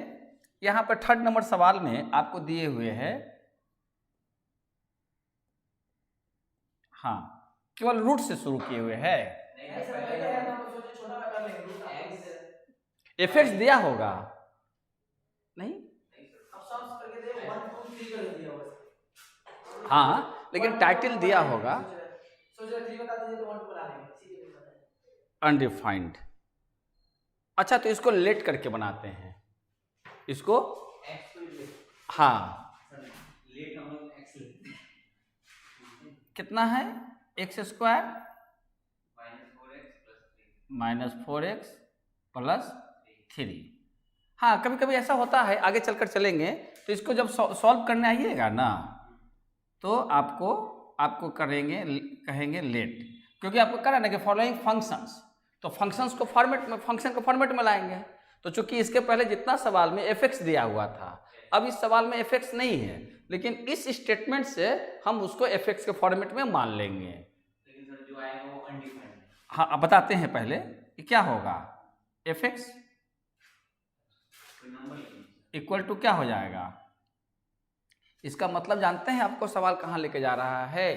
यहाँ पर 3rd नंबर सवाल में आपको दिए हुए हैं, हाँ केवल रूट से शुरू किए हुए हैं। नहीं सर पहले है तो हम सोचे छोटा कर लेंगे रूट x। एफेक्ट्स दिया होगा नहीं, अब सॉल्व करके दे 1 2 3 कर दिया बस। हाँ लेकिन टाइटल दिया होगा सोच रहे 3 बता दीजिए तो 1 2 बना लेंगे, सीधे बता दें। अनडिफाइंड। अच्छा तो इसको लेट करके बनाते हैं इसको, x को ले हाँ सर लेट हम लोग x लेते हैं। कितना है x स्क्वायर -4x प्लस 3। हाँ कभी कभी ऐसा होता है, आगे चलकर चलेंगे तो इसको जब सॉल्व करने आइएगा ना तो आपको कहेंगे लेट, क्योंकि आपको कह रहा है ना कि फॉलोइंग फंक्शंस, तो फंक्शंस को फॉर्मेट में, फंक्शन को फॉर्मेट में लाएंगे। तो चूंकि इसके पहले जितना सवाल में एफेक्ट्स दिया हुआ था, अब इस सवाल में एफेक्ट्स नहीं है, लेकिन इस स्टेटमेंट से हम उसको एफेक्ट्स के फॉर्मेट में मान लेंगे। लेकिन सर जो आएगा वो अनडिफाइंड है। हाँ अब बताते हैं पहले कि क्या होगा। एफेक्ट्स कोई नंबर लेंगे इक्वल टू क्या हो जाएगा, इसका मतलब जानते हैं आपको सवाल कहाँ लेके जा रहा है।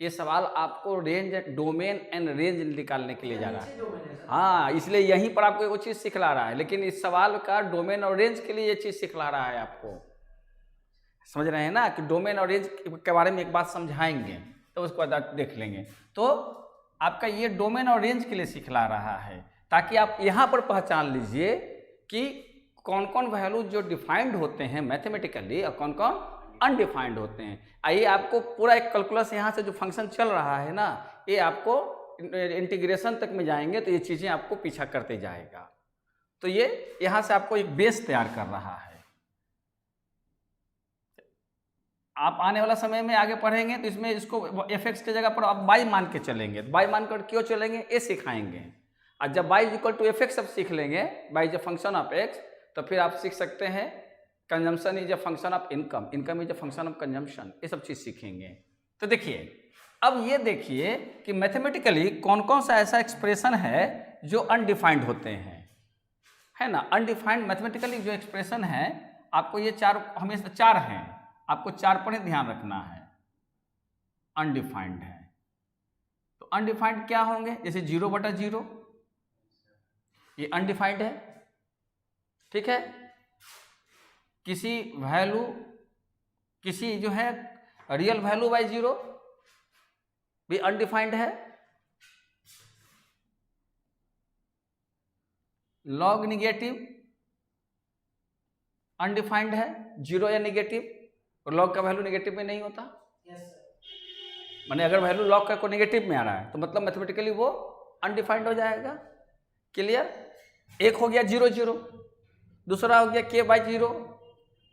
ये सवाल आपको रेंज, डोमेन एंड रेंज निकालने के लिए जा रहा है। हाँ इसलिए यहीं पर आपको वो चीज़ सिखला रहा है, लेकिन इस सवाल का डोमेन और रेंज के लिए ये चीज़ सिखला रहा है आपको। समझ रहे हैं ना कि डोमेन और रेंज के बारे में एक बात समझाएंगे तो उसके बाद आप देख लेंगे। तो आपका ये डोमेन और रेंज के लिए सिखला रहा है ताकि आप यहाँ पर पहचान लीजिए कि कौन कौन वैल्यू जो डिफाइंड होते हैं मैथमेटिकली और कौन कौन अनडिफाइंड होते हैं। आइए आपको पूरा एक कैलकुलस यहाँ से जो फंक्शन चल रहा है ना, ये आपको इंटीग्रेशन तक में जाएंगे तो ये चीज़ें आपको पीछा करते जाएगा। तो ये यहाँ से आपको एक बेस तैयार कर रहा है। आप आने वाला समय में आगे पढ़ेंगे तो इसमें इसको एफेक्ट्स की जगह पर आप बाई मान के चलेंगे। बाई मान कर क्यों चलेंगे ये सिखाएंगे। और जब बाई इक्वल टू एफेक्ट्स सब सीख लेंगे, by is a function of x, तो फिर आप सीख सकते हैं consumption is a function of income, income is a function of consumption, ये सब चीज़ सीखेंगे। तो देखिए अब ये देखिए कि मैथमेटिकली कौन कौन सा ऐसा एक्सप्रेशन है जो अनडिफाइंड होते हैं, है ना। अनडिफाइंड मैथमेटिकली जो एक्सप्रेशन है आपको ये चार, हमेशा चार हैं, आपको चार पर ही ध्यान रखना है। अनडिफाइंड है तो अनडिफाइंड क्या होंगे, जैसे 0/0 ये अनडिफाइंड है। ठीक है, किसी वैल्यू, किसी जो है रियल वैल्यू बाई जीरो भी अनडिफाइंड है, लॉग निगेटिव अनडिफाइंड है, जीरो या निगेटिव, और लॉग का वैल्यू निगेटिव में नहीं होता। Yes, sir. माने अगर वैल्यू लॉग का को निगेटिव में आ रहा है तो मतलब मैथमेटिकली वो अनडिफाइंड हो जाएगा। क्लियर? एक हो गया जीरो जीरो, दूसरा हो गया के बाई जीरो,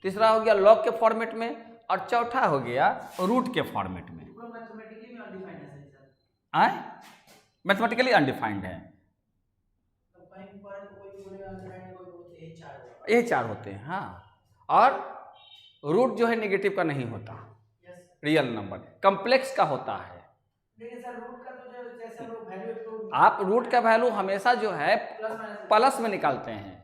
तीसरा हो गया लॉग के फॉर्मेट में, और चौथा हो गया रूट के फॉर्मेट में। मैथमेटिकली में अनडिफाइंड है सर। आए मैथमेटिकली अनडिफाइंड है, तो कहीं पर कोई भी बोलेगा अनडिफाइंड है, कोई बोलते हैं चार होगा। ये चार होते हैं। हाँ, और रूट जो है नेगेटिव का नहीं होता, Yes, sir. Real number complex का होता है। लेकिन सर रूट का तो जो जैसे हम लोग वैल्यू तो आप रूट का वैल्यू हमेशा जो है प्लस माइनस प्लस में निकालते हैं,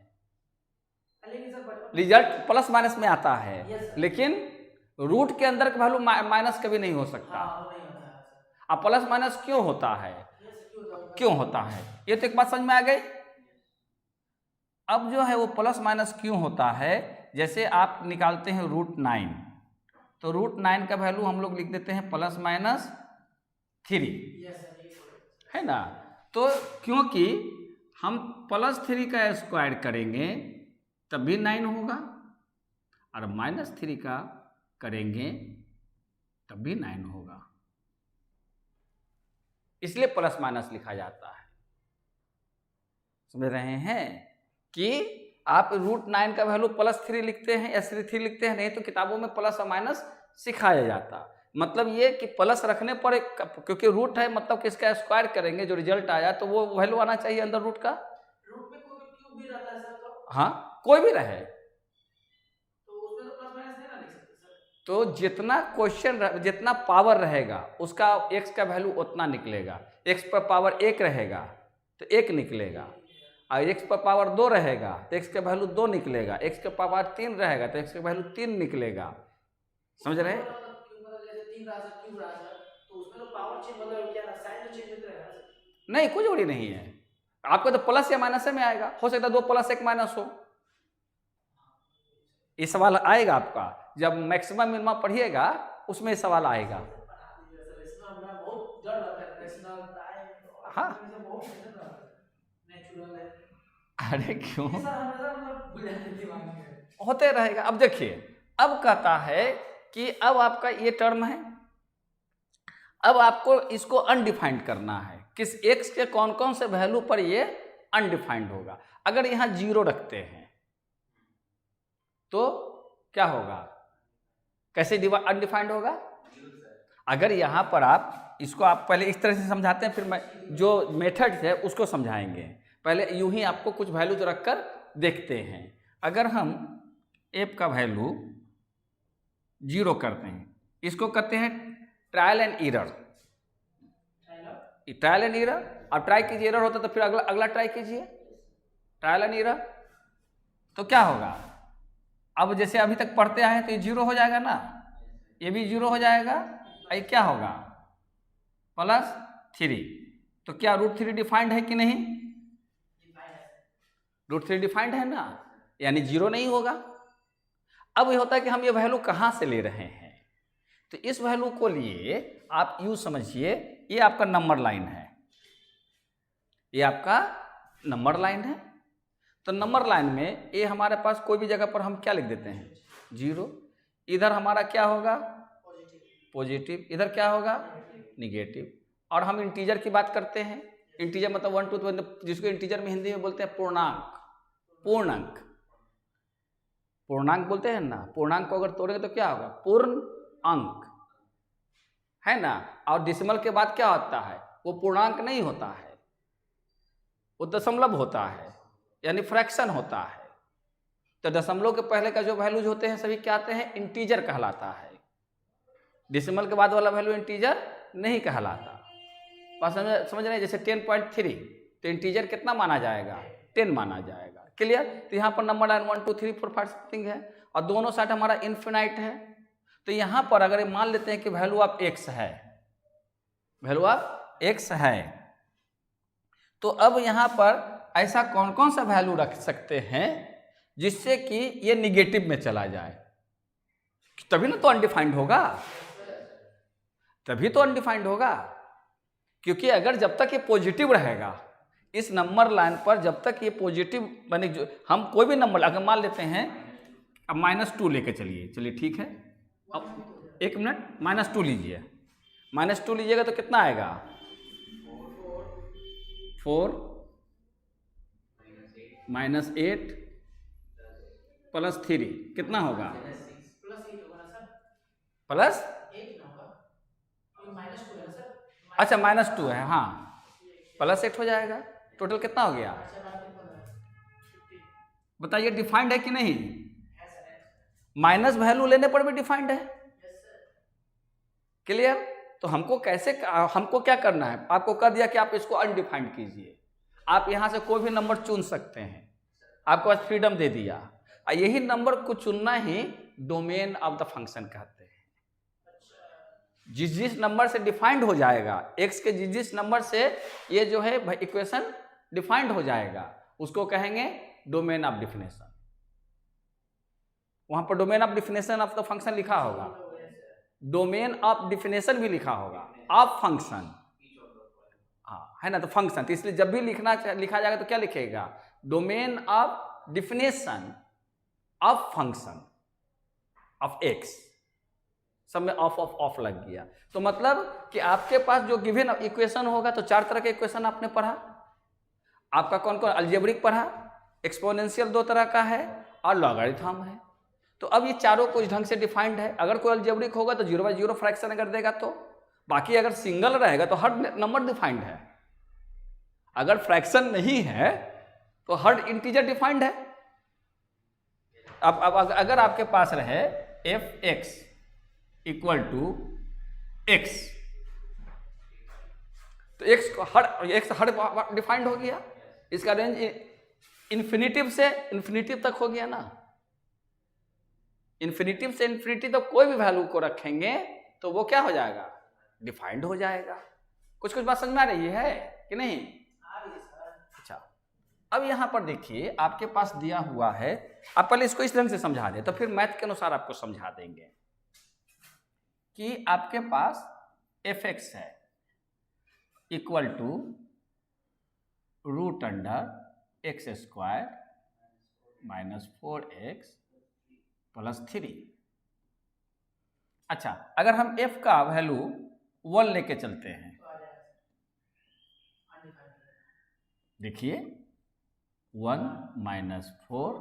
लेकिन sir but result plus minus में आता है, Yes, sir. लेकिन रूट के अंदर का वैल्यू माइनस कभी नहीं हो सकता। हाँ वो नहीं होता है सर। अब प्लस माइनस क्यों होता है, Yes, क्यों होता है? क्यों होता है, ये तो एक बात समझ में आ गई। अब जो है वो प्लस माइनस क्यों होता है, जैसे आप निकालते हैं रूट 9, तो रूट 9 का वैल्यू हम लोग लिख देते हैं प्लस माइनस 3, Yes, sir, ये बोलो। है ना। तो क्योंकि हम प्लस 3 का स्क्वायर करेंगे तब भी 9 होगा, और माइनस 3 का करेंगे तब भी 9 होगा, इसलिए प्लस माइनस लिखा जाता है। समझ रहे हैं कि आप रूट 9 का वैल्यू प्लस 3 लिखते हैं या 3 लिखते हैं, नहीं तो किताबों में प्लस और माइनस सिखाया जाता। मतलब ये कि प्लस रखने पर क्योंकि रूट है, मतलब कि इसका स्क्वायर करेंगे जो रिजल्ट आया तो वो वैल्यू आना चाहिए अंदर रूट का। रूट में कोई क्यूब भी रहता है सर, तो हाँ, कोई भी रहे, उसमें तो प्लस माइनस नहीं ना लिख सकते सर। तो जितना क्वेश्चन जितना पावर रहेगा उसका एक्स का वैल्यू उतना निकलेगा। एक्स पर पावर 1 रहेगा तो 1 निकलेगा, और एक्स पर पावर 2 रहेगा तो एक्स का वैल्यू 2 निकलेगा, एक्स का पावर 3 रहेगा तो एक्स का वैल्यू 3 निकलेगा। समझ रहे हैं? जैसे 3 रहा सर, क्यूब रहा सर, तो उसमें तो पावर चेंज मतलब क्या साइन तो चेंज होता रहेगा सर। नहीं, कुछ जोड़ी नहीं है, आपको तो प्लस या माइनस में आएगा, हो सकता है 2 प्लस 1 माइनस हो। ये सवाल आएगा आपका जब मैक्सिमम मिनिमम पढ़िएगा, उसमें सवाल आएगा। हाँ, अरे क्यों, होते रहेगा। अब देखिए, अब कहता है कि अब आपका ये टर्म है, अब आपको इसको अनडिफाइंड करना है, किस एक्स के कौन कौन से वैल्यू पर ये अनडिफाइंड होगा। अगर यहाँ 0 रखते हैं तो क्या होगा, कैसे अनडिफाइंड होगा। अगर यहाँ पर आप इसको आप पहले इस तरह से समझाते हैं, फिर मैं जो मेथड है उसको समझाएंगे। पहले यूं ही आपको कुछ वैल्यूज रखकर देखते हैं। अगर हम एफ का वैल्यू 0 करते हैं, इसको कहते हैं trial and error. Trial and error, अब ट्राई कीजिए, एरर होता तो फिर अगला ट्राई कीजिए, ट्रायल एंड एरर। तो क्या होगा, अब जैसे अभी तक पढ़ते आए तो ये 0 हो जाएगा ना, ये भी 0 हो जाएगा, ये क्या होगा +3। तो क्या रूट 3 डिफाइंड है कि नहीं, रूट 3 डिफाइंड है ना, यानी 0 नहीं होगा। अब ये होता है कि हम ये वैल्यू कहाँ से ले रहे हैं, तो इस वैल्यू को लिए आप यूँ समझिए, ये आपका नंबर लाइन है, ये आपका नंबर लाइन है। तो नंबर लाइन में ये हमारे पास कोई भी जगह पर हम क्या लिख देते हैं 0, इधर हमारा क्या होगा पॉजिटिव, इधर क्या होगा निगेटिव। और हम इंटीजर की बात करते हैं, इंटीजर मतलब 1 2 जिसको इंटीजर में हिंदी में बोलते हैं पूर्णांक, पूर्णांक, पूर्णांक बोलते हैं ना। पूर्णांक को अगर तोड़ेंगे तो क्या होगा पूर्ण अंक, है ना। और डेसिमल के बाद क्या होता है, वो पूर्णांक नहीं होता है, वो दशमलव होता है, यानी फ्रैक्शन होता है। तो दशमलव के पहले का जो वैल्यूज होते हैं सभी क्या आते हैं इंटीजर कहलाता है, डेसिमल के बाद वाला वैल्यू इंटीजर नहीं कहलाता। बात समझ रहे हैं, जैसे 10.3 तो इंटीजर कितना माना जाएगा 10 माना जाएगा। क्लियर। तो यहाँ पर नंबर लाइन 1 2 3 4 5 समथिंग है, और दोनों साइड हमारा इन्फिनाइट है। तो यहाँ पर अगर मान लेते हैं कि वैल्यू ऑफ x है, वैल्यू ऑफ x है, तो अब यहाँ पर ऐसा कौन कौन सा वैल्यू रख सकते हैं जिससे कि ये निगेटिव में चला जाए, तभी ना तो अनडिफाइंड होगा, तभी तो अनडिफाइंड होगा। क्योंकि अगर जब तक ये पॉजिटिव रहेगा इस नंबर लाइन पर, जब तक ये पॉजिटिव माने जो हम कोई भी नंबर अगर मान लेते हैं, अब -2 लेके चलिए ठीक है, अब 1 मिनट -2 लीजिए, -2 लीजिएगा तो कितना आएगा, 4 -8 प्लस 3 कितना होगा, +8 होगा ना सर, प्लस +8 ना होगा, ये -2 है ना सर, अच्छा -2 है, हाँ +8 हो जाएगा, टोटल कितना हो गया, बताइए डिफाइंड है कि नहीं, माइनस वैल्यू लेने पर भी डिफाइंड है, क्लियर। तो हमको क्या करना है, आपको कह दिया कि आप इसको अनडिफाइंड कीजिए, आप यहां से कोई भी नंबर चुन सकते हैं, आपको आज फ्रीडम दे दिया, और यही नंबर को चुनना ही डोमेन ऑफ द फंक्शन कहते हैं। जिस नंबर से डिफाइंड हो जाएगा, x के जिस नंबर से ये जो है इक्वेशन डिफाइंड हो जाएगा, उसको कहेंगे डोमेन ऑफ डिफिनेशन। वहां पर domain of definition of the function लिखा होगा, डोमेन ऑफ डिफिनेशन भी लिखा होगा, ऑफ फंक्शन, हाँ है ना, तो फंक्शन, तो इसलिए जब भी लिखा जाएगा तो क्या लिखेगा, domain of definition of function of x, सब में ऑफ लग गया। तो मतलब कि आपके पास जो गिवन इक्वेशन होगा, तो 4 तरह के इक्वेशन आपने पढ़ा, आपका कौन कौन, अलजेब्रिक पढ़ा, एक्सपोनेंशियल 2 तरह का है, और लॉगरिथम है। तो अब ये चारों कुछ ढंग से डिफाइंड है, अगर कोई अलजेब्रिक होगा तो 0/0 फ्रैक्शन अगर देगा तो, बाकी अगर सिंगल रहेगा तो हर नंबर डिफाइंड है, अगर फ्रैक्शन नहीं है तो हर इंटीजर डिफाइंड है। अब अगर आपके पास रहे f(x) = x, तो x हर डिफाइंड हो गया, इसका रेंज इन्फिनिटिव से इन्फिनिटिव तक हो गया ना, इन्फिनिटिव से इन्फिनिटी तक कोई भी वैल्यू को रखेंगे तो वो क्या हो जाएगा, डिफाइंड हो जाएगा। कुछ बात समझ में आ रही है कि नहीं, अच्छा। अब यहां पर देखिए आपके पास दिया हुआ है, आप पहले इसको इस ढंग से समझा दें, तो फिर मैथ के अनुसार आपको समझा देंगे कि आपके पास f(x) है = √(x² - 4x + 3). अच्छा, अगर हम f का वैल्यू 1 लेके चलते हैं, देखिए 1 - 4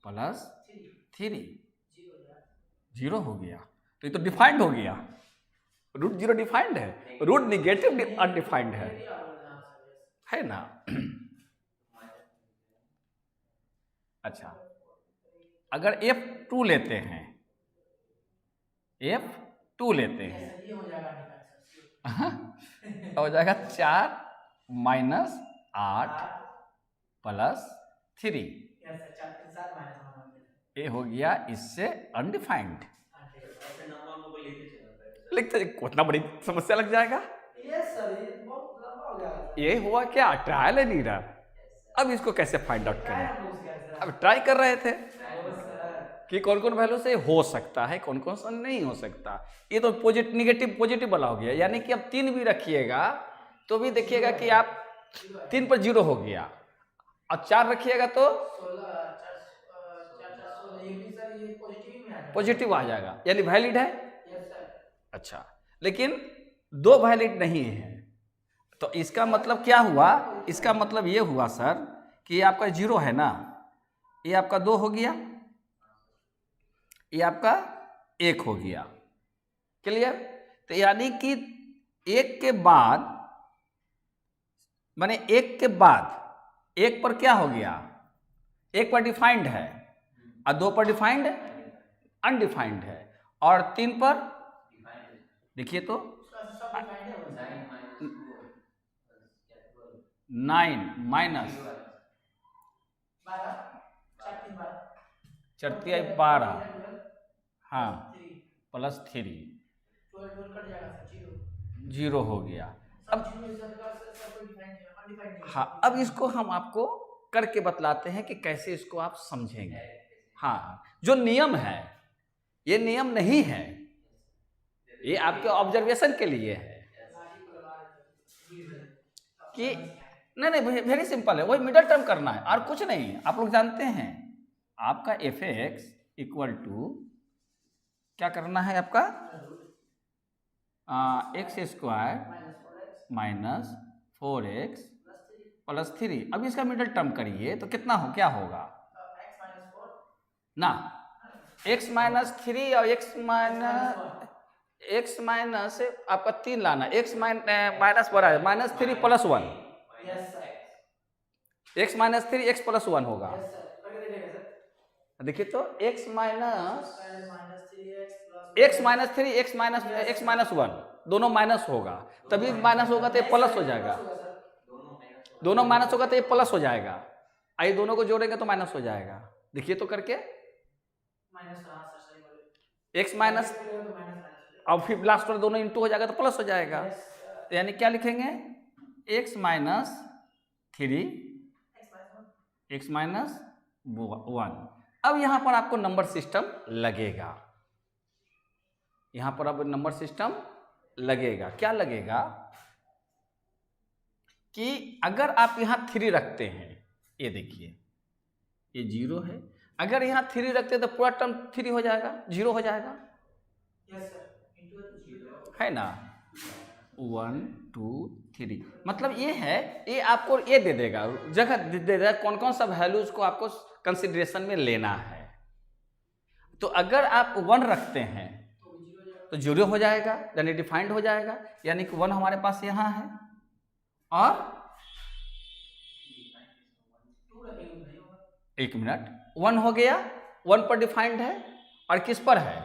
+ 3 0 हो गया, तो ये तो डिफाइंड हो गया, √0 डिफाइंड है, रूट निगेटिव अनडिफाइंड है ना। अच्छा, अगर f2 लेते हैं, f2 लेते हैं हो जाएगा 4 - 8 + 3, ये हो गया इससे अनडिफाइंड, लिखते कितना बड़ी समस्या लग जाएगा, ये हुआ क्या, ट्रायल एंड एरर। अब इसको कैसे फाइंड आउट करें, अब ट्राई कर रहे थे कि कौन कौन वैल्यू से हो सकता है, कौन कौन सा नहीं हो सकता। ये तो पॉजिटिव वाला हो गया, यानी कि अब 3 भी रखिएगा तो भी देखिएगा कि आप 3 पर 0 हो गया, और 4 रखिएगा तो पॉजिटिव आ जाएगा, यानी वैलिड है। अच्छा, लेकिन 2 वैलिड नहीं है, तो इसका मतलब क्या हुआ, इसका मतलब ये हुआ सर कि ये आपका 0 है ना, ये आपका 2 हो गया, ये आपका 1 हो गया, क्लियर। तो यानी कि 1 के बाद, माने 1 के बाद 1 पर क्या हो गया, 1 पर डिफाइंड है, और 2 पर डिफाइंड अनडिफाइंड है, और 3 पर देखिए तो 9 माइनस 12, हाँ +3 0 हो गया। अब हाँ, अब इसको हम आपको करके बतलाते हैं कि कैसे इसको आप समझेंगे। हाँ, जो नियम है ये नियम नहीं है, ये आपके ऑब्जर्वेशन के लिए है कि नहीं वेरी सिंपल है, वही मिडल टर्म करना है और कुछ नहीं। आप लोग जानते हैं आपका एफ एक्स इक्वल टू क्या करना है आपका x square minus 4x plus 3। अब इसका मिडल टर्म करिए तो कितना हो, क्या होगा ना, x माइनस 3 और x माइनस आपका 3 लाना, x माइनस बड़ा है minus 3 plus 1, x minus 3 x plus 1 होगा। देखिए तो x माइनस 3 x माइनस 1 दोनों माइनस होगा, तभी माइनस होगा तो ये प्लस हो जाएगा, दोनों माइनस होगा तो ये प्लस हो जाएगा, आई दोनों को जोड़ेंगे तो माइनस हो जाएगा। देखिए तो करके x माइनस और फिर लास्ट पर दोनों इंटू हो जाएगा तो प्लस हो जाएगा। तो यानी क्या लिखेंगे x माइनस 3 x माइनस 1। अब यहां पर आपको नंबर सिस्टम लगेगा, यहां पर अब नंबर सिस्टम लगेगा। क्या लगेगा कि अगर आप यहां 3 रखते हैं, ये देखिए ये 0 है, अगर यहां 3 रखते हैं तो पूरा टर्म 3 हो जाएगा, 0 हो जाएगा, है ना। 1 2 3 मतलब ये है, ये आपको ये दे देगा, जगह दे देगा कौन कौन सा वैल्यूज को आपको कंसिडरेशन में लेना है। तो अगर आप 1 रखते हैं तो 0 हो जाएगा, यानी डिफाइंड हो जाएगा, यानी कि 1 हमारे पास यहाँ है और 1 मिनट 1 हो गया, 1 पर डिफाइंड है और किस पर है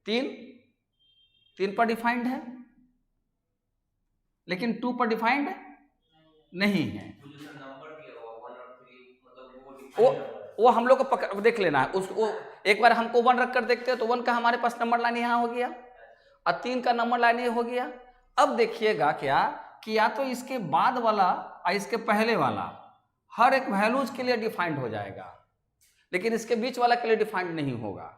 3 पर डिफाइंड है, लेकिन 2 पर डिफाइंड नहीं है। वो हम लोग को पकड़ देख लेना है, उसको एक बार हमको 1 रख कर देखते हैं तो 1 का हमारे पास नंबर लाइन यहाँ हो गया और 3 का नंबर लाइन ये हो गया। अब देखिएगा क्या कि या तो इसके बाद वाला और इसके पहले वाला हर एक वैल्यूज के लिए डिफाइंड हो जाएगा, लेकिन इसके बीच वाला के लिए डिफाइंड नहीं होगा।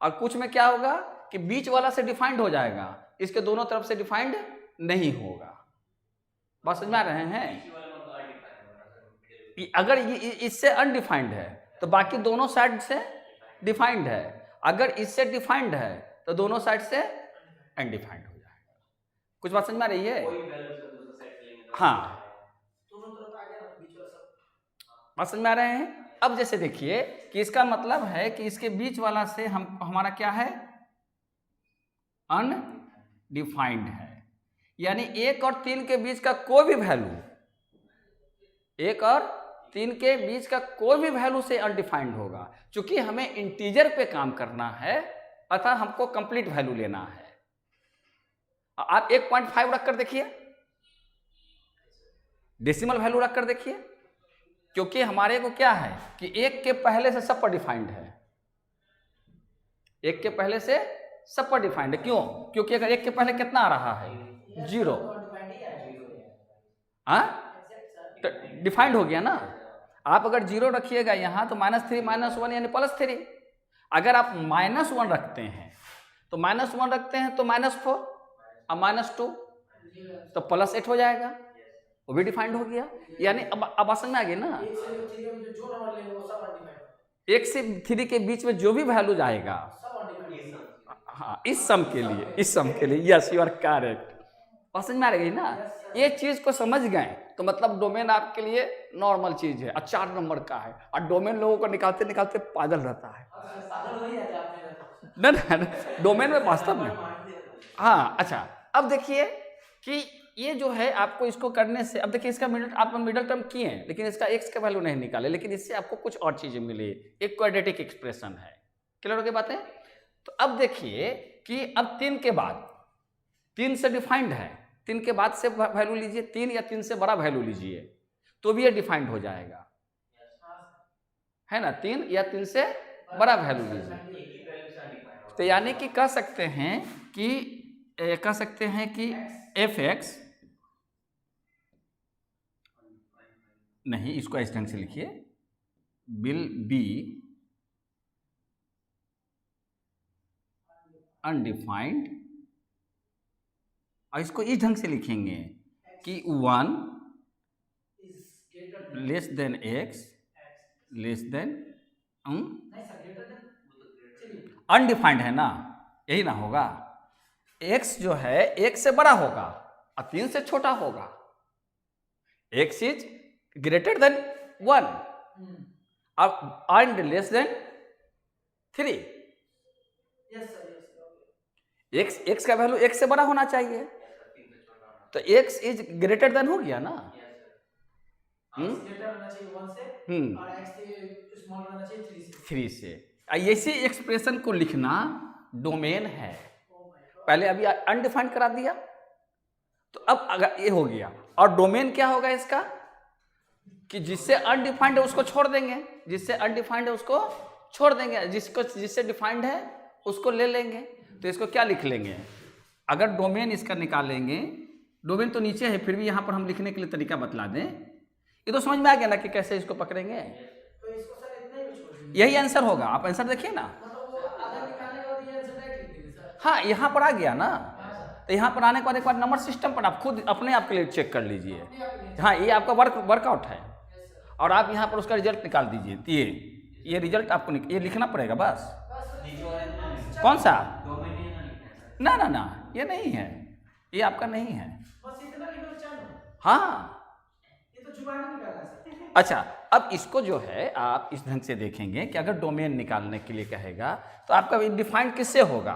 और कुछ में क्या होगा कि बीच वाला से डिफाइंड हो जाएगा, इसके दोनों तरफ से डिफाइंड नहीं होगा। बात समझ में आ रहे हैं? अगर इससे अनडिफाइंड है तो बाकी दोनों साइड से डिफाइंड है, अगर इससे डिफाइंड है तो दोनों साइड से अनडिफाइंड हो जाएगा। कुछ बात समझ में आ रही है? हाँ, बात समझ में आ रहे हैं? अब जैसे देखिए कि इसका मतलब है कि इसके बीच वाला से हमारा क्या है अनडिफाइंड है, यानी 1 और 3 के बीच का कोई भी वैल्यू, 1 और 3 के बीच का कोई भी वैल्यू से अनडिफाइंड होगा। क्योंकि हमें इंटीजर पे काम करना है अर्थात हमको कंप्लीट वैल्यू लेना है। आप 1.5 रख कर देखिए, डेसिमल वैल्यू रख कर देखिए, क्योंकि हमारे को क्या है कि 1 के पहले से सब पर डिफाइंड है, 1 के पहले से सब पर डिफाइंड है। क्यों? क्योंकि अगर 1 के पहले कितना आ रहा है 0, तो डिफाइंड हो गया ना। आप अगर 0 रखिएगा यहाँ तो -3 -1 यानी +3। अगर आप -1 रखते हैं तो -1 रखते हैं तो -4 और -2 तो +8 हो जाएगा, वो भी डिफाइंड हो गया। यानी अब समझ में आ गया ना, 1 से 3 के बीच में जो भी वैल्यू आएगा, हाँ इस सम के लिए यस यू आर करेक्ट। समझ में आ रही ना, ये चीज को समझ गए तो मतलब डोमेन आपके लिए नॉर्मल चीज है, 4 नंबर का है और डोमेन लोगों को निकालते निकालते पागल रहता है ना डोमेन में वास्तव में। हाँ अच्छा, अब देखिए कि ये जो है आपको इसको करने से, अब देखिए इसका मिडल टर्म किए हैं लेकिन इसका x का वैल्यू नहीं निकाले, लेकिन इससे आपको कुछ और चीजें मिली। एक क्वाड्रेटिक एक्सप्रेशन है, क्लियर हो गई बातें? तो अब देखिए कि अब 3 के बाद 3 से डिफाइंड है, 3 के बाद से वैल्यू लीजिए, 3 या 3 से बड़ा वैल्यू लीजिए तो भी ये डिफाइंड हो जाएगा, है ना। 3 या 3 से बड़ा वैल्यू लीजिए तो यानी कि कह सकते हैं कि f(x) नहीं, इसको इस ढंग से लिखिए, विल बी अनडिफाइंड, और इसको इस ढंग से लिखेंगे कि 1 is greater than less than x less than नहीं सर, greater than, चलिए अनडिफाइंड है ना, यही ना होगा। x जो है 1 से बड़ा होगा और 3 से छोटा होगा। x इज ग्रेटर देन 1 अब and less than 3। Yes sir, yes x का वैल्यू 1 से बड़ा होना चाहिए, तो x इज ग्रेटर देन हो गया ना। x greater होना चाहिए 1 से और x से स्मॉलर होना चाहिए 3 से। 3 से। ऐसे एक्सप्रेशन को लिखना डोमेन है। पहले अभी अनडिफाइंड करा दिया, तो अब अगर ये हो गया, और डोमेन क्या होगा इसका कि जिससे अनडिफाइंड है उसको छोड़ देंगे, जिससे अनडिफाइंड है उसको छोड़ देंगे, जिससे डिफाइंड है उसको ले लेंगे। तो इसको क्या लिख लेंगे, अगर डोमेन इसका निकालेंगे, डोमेन तो नीचे है, फिर भी यहाँ पर हम लिखने के लिए तरीका बतला दें। ये तो समझ में आ गया ना कि कैसे इसको पकड़ेंगे। तो इसको सर इतना ही छोड़ देंगे, यही आंसर होगा। आप आंसर देखिए ना, मतलब वो अगर निकालने के बाद ये आंसर डायरेक्ट लिख देंगे सर। हाँ यहाँ पर आ गया ना। हाँ सर, तो यहाँ पर आने के बाद एक बार नंबर सिस्टम पर आप खुद अपने आप के लिए चेक कर लीजिए। अपने आप ही हाँ, ये आपका वर्कआउट है, यस सर। और आप यहाँ पर उसका रिजल्ट निकाल दीजिए। ये रिजल्ट आपको ये लिखना पड़ेगा बस। बस कौन सा? डोमेन ये ना लिखना है सर। ना ना ना, ये नहीं है, ये आपका नहीं है। बस इतना लिखो चलो, हाँ ये तो जुबान ही निकाला सर। अच्छा, अब इसको जो है आप इस ढंग से देखेंगे कि अगर डोमेन निकालने के लिए कहेगा तो आपका डिफाइंड किससे होगा,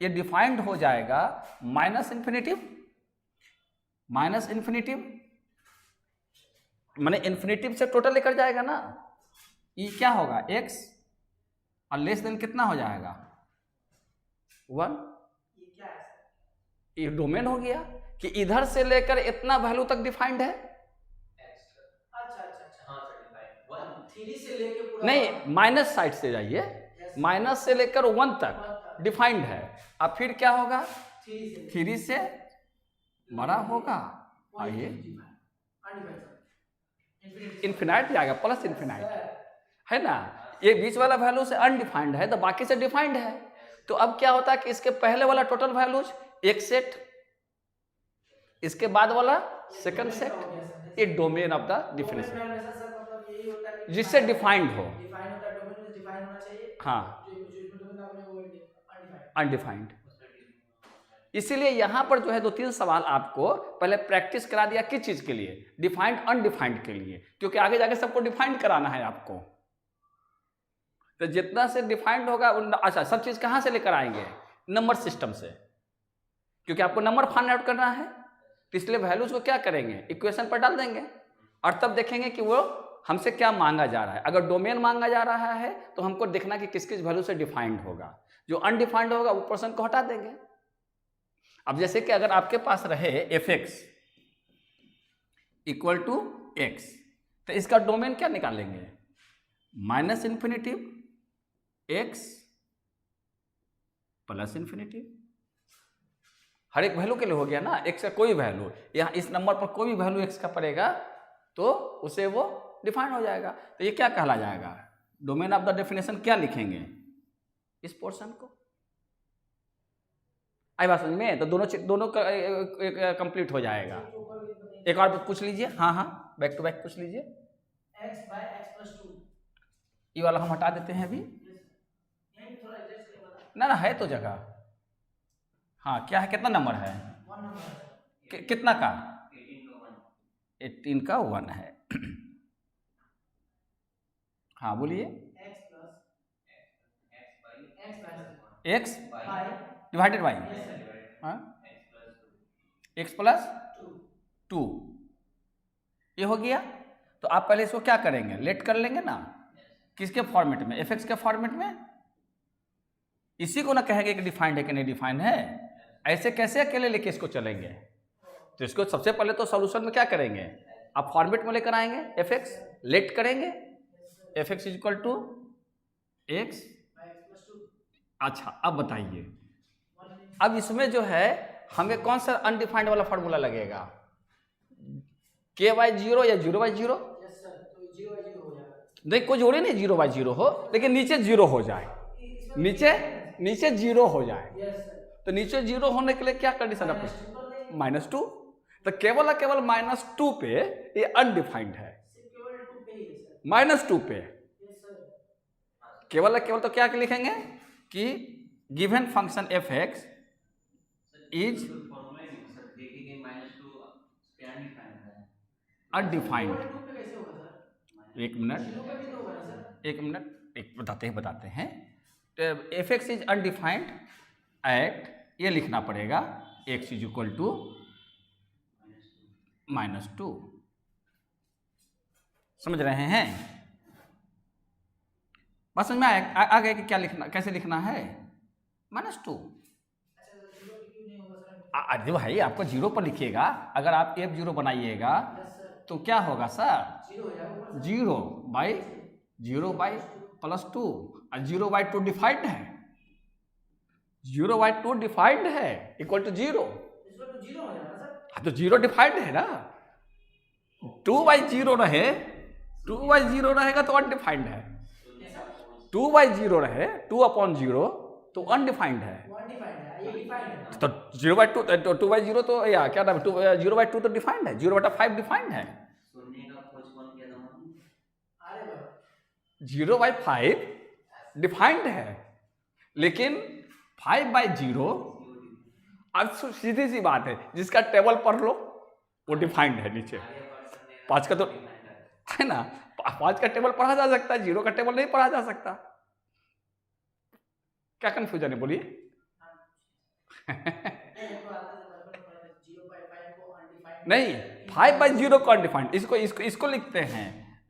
ये डिफाइंड हो जाएगा माइनस इन्फिनेटिव माने इन्फिनेटिव से टोटल लेकर जाएगा ना। ये क्या होगा x और लेस देन कितना हो जाएगा 1। ये क्या है सर? ये डोमेन हो गया कि इधर से लेकर इतना वैल्यू तक डिफाइंड है। अच्छा अच्छा अच्छा, हाँ सर, डिफाइन 1 3 से लेके पूरा नहीं, माइनस साइड से जाइए, माइनस से लेकर 1 तक डिफाइंड है। अब फिर क्या होगा, 3 से बड़ा होगा, आइए इन्फिनाइट जाएगा, प्लस इन्फिनाइट है ना। ये बीच वाला वैल्यू से अनडिफाइंड है तो बाकी से डिफाइंड है। तो अब क्या होता है कि इसके पहले वाला टोटल वैल्यूज एक सेट, इसके बाद वाला सेकंड सेट, ये डोमेन ऑफ द डिफिनेशन जिससे डिफाइंड हो। हाँ, अनडिफाइंड। इसीलिए यहां पर जो है 2-3 सवाल आपको पहले प्रैक्टिस करा दिया, किस चीज के लिए, डिफाइंड अनडिफाइंड के लिए, क्योंकि आगे जाके सबको डिफाइंड कराना है आपको। तो जितना से डिफाइंड होगा, अच्छा सब चीज कहां से लेकर आएंगे, नंबर सिस्टम से, क्योंकि आपको नंबर फाइंड आउट करना है। तो इसलिए वैल्यूज को क्या करेंगे, इक्वेशन पर डाल देंगे और तब देखेंगे कि वो हमसे क्या मांगा जा रहा है। अगर डोमेन मांगा जा रहा है तो हमको देखना कि किस किस वैल्यू से डिफाइंड होगा, जो अनडिफाइंड होगा वो पर्सन को हटा देंगे। अब जैसे कि अगर आपके पास रहे f(x) इक्वल टू x, तो इसका डोमेन क्या निकालेंगे, minus infinitive x plus infinitive. हर एक वैल्यू के लिए हो गया ना, x का कोई वैल्यू, यहाँ इस नंबर पर कोई भी वैल्यू x का पड़ेगा तो उसे वो डिफाइन हो जाएगा। तो ये क्या कहला जाएगा, डोमेन ऑफ द डेफिनेशन क्या लिखेंगे, इस पोर्शन को। आई बात समझ में, तो दोनों कंप्लीट हो जाएगा। एक और पूछ लीजिए, हाँ हाँ बैक टू बैक पूछ लीजिए। x/x+2 ये वाला हम हटा देते हैं अभी, ना ना है तो जगह। हाँ क्या है, कितना नंबर है, 1 नंबर है। कितना का, 18 का 1 है। हाँ बोलिए, x divided by x plus 2, ये हो गया। तो आप पहले इसको क्या करेंगे, लेट कर लेंगे ना, किसके फॉर्मेट में, f(x) के फॉर्मेट में। इसी को ना कहेंगे कि डिफाइंड है कि नहीं डिफाइंड है। ऐसे कैसे अकेले लेके इसको चलेंगे, तो इसको सबसे पहले तो सॉल्यूशन में क्या करेंगे, आप फॉर्मेट में लेकर आएंगे, f(x) लेट करेंगे, f(x) इक्वल टू x। अच्छा अब बताइए, अब इसमें जो है हमें कौन सा अनडिफाइंड वाला फॉर्मूला लगेगा, k/0 या 0/0, देख कोई जोड़े नहीं 0 बाई 0 हो, लेकिन नीचे 0 हो जाए, नीचे 0 हो जाए। Yes, sir. तो नीचे 0 होने के लिए क्या कंडीशन है? -2। तो केवल और केवल -2 पे ये अनडिफाइंड है, केवल 2 पे ही है सर। -2 पे Yes, sir. केवल और केवल तो क्या लिखेंगे कि given function F x is undefined. केवल 2 पे कैसे होगा सर? एक मिनट 0 पे भी तो होगा ना सर? एक मिनट, एक बताते हैं। F x is undefined at, ये लिखना पड़ेगा x इज इक्वल टू -2। समझ रहे हैं? बस समझ में आ गया कि क्या लिखना, कैसे लिखना है? -2। अच्छा सर, 0 पे क्यों नहीं होगा सर? अरे भाई आपको 0 पर लिखिएगा, अगर आप F0 बनाइएगा Yes, sir. तो क्या होगा सर? 0 हो जाएगा ऊपर सर। 0 बाई +2 और 0 बाई 2 डिफाइंड है, 0 बाई 2 डिफाइंड है इक्वल टू 0। इसको तो 0 हो जाएगा सर। हाँ तो 0 डिफाइंड है ना। 2 बाई 0 रहे, 2 बाई 0 रहेगा तो अनडिफाइंड है। 2 बाई 0 रहे, 2/0 तो अनडिफाइंड है। वो अनडिफाइंड है, ये डिफाइंड है। तो 0/2 2 बाई 0 तो या क्या नाम है, 0/2 तो डिफाइंड है, 0/5 डिफाइंड है। सुनने का खोज कौन किया था मैंने? अरे भाई 0/5 डिफाइंड है, लेकिन 5/0 अब सीधी सी बात है, जिसका टेबल पढ़ लो वो डिफाइंड है नीचे। 5 का तो है ना, 5 का टेबल पढ़ा जा सकता है, 0 का टेबल नहीं पढ़ा जा सकता। क्या कंफ्यूजन है बोलिए? नहीं, 5/0 को अनडिफाइंड, इसको लिखते हैं,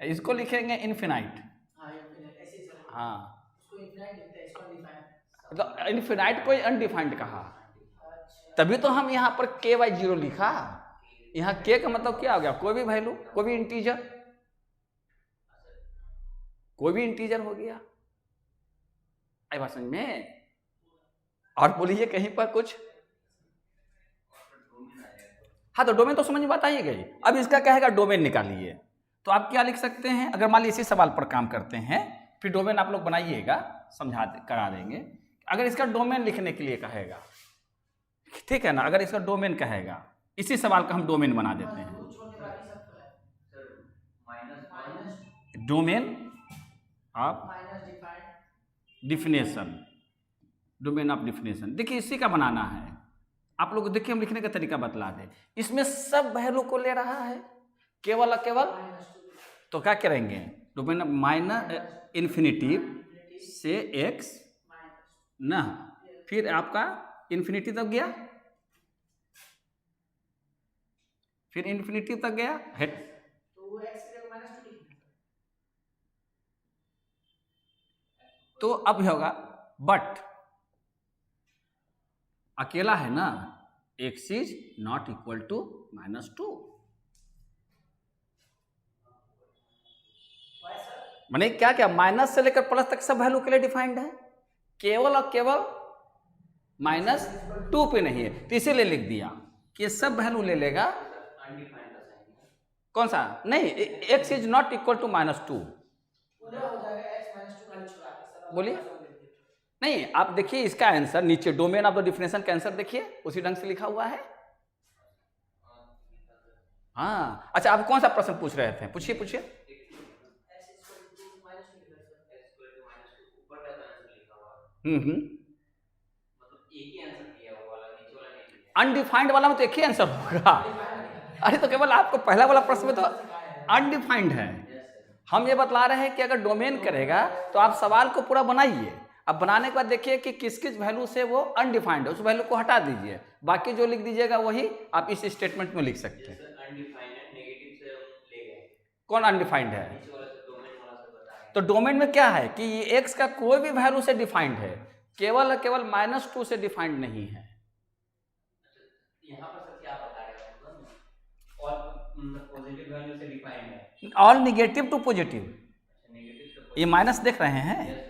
इसको लिखेंगे इनफिनाइट। हाँ तो इनफिनाइट को अनडिफाइंड कहा, तभी तो हम यहाँ पर k/0 लिखा। यहाँ k का मतलब क्या हो गया? कोई भी वैल्यू, कोई भी इंटीजर, कोई भी इंटीजर हो गया। आई बात समझ में? और बोलिए कहीं पर कुछ? हाँ तो डोमेन तो समझ में बात आई गई। अब इसका कहेगा डोमेन निकालिए, तो आप क्या लिख सकते हैं? अगर मान लीजिए इसी सवाल पर काम करते हैं, फिर डोमेन आप लोग बनाइएगा, करा देंगे। अगर इसका डोमेन लिखने के लिए कहेगा, ठीक है ना, अगर इसका डोमेन कहेगा, इसी सवाल का हम डोमेन बना देते हैं। Domain of definition, domain of definition. देखिए इसी का बनाना है। आप लोग देखिए, हम लिखने का तरीका बतला दें। इसमें सब वैल्यू को ले रहा है, केवल और केवल, तो क्या करेंगे? डोमेन माइनस इन्फिनिटिव से x ना, फिर आपका इन्फिनिटी तक गया, फिर इन्फिनिटी तक गया है, तो अब होगा बट अकेला है ना, x is not equal to -2। मैंने क्या क्या माइनस से लेकर प्लस तक सब वैल्यू के लिए डिफाइंड है, केवल और केवल -2 पे नहीं है, तो इसीलिए लिख दिया कि सब वैल्यू ले लेगा। कौन सा? नहीं, x is not equal to -2। बोलिए। नहीं, आप देखिए इसका आंसर नीचे डोमेन ऑफ द डिफिनेशन का आंसर देखिए, उसी ढंग से लिखा हुआ है। हाँ अच्छा, आप कौन सा प्रश्न पूछ रहे थे? पूछिए पूछिए। अनडिफाइंड वाला में तो एक ही आंसर होगा। अरे तो केवल आपको पहला वाला प्रश्न में तो अनडिफाइंड है। हम ये बतला रहे हैं कि अगर डोमेन करेगा तो आप सवाल को पूरा बनाइए। अब बनाने के बाद देखिए कि किस किस वैल्यू से वो अनडिफाइंड है, उस वैल्यू को हटा दीजिए, बाकी जो लिख दीजिएगा वही आप इस स्टेटमेंट में लिख सकते हैं। कौन अनडिफाइंड है? तो डोमेन में क्या है कि ये x का कोई भी वैल्यू से डिफाइंड है, केवल केवल -2 से डिफाइंड नहीं है। यहाँ पर सर क्या बता रहे हैं? और पॉजिटिव वैल्यू से डिफाइंड है, ऑल निगेटिव टू पॉजिटिव। ये माइनस देख रहे हैं?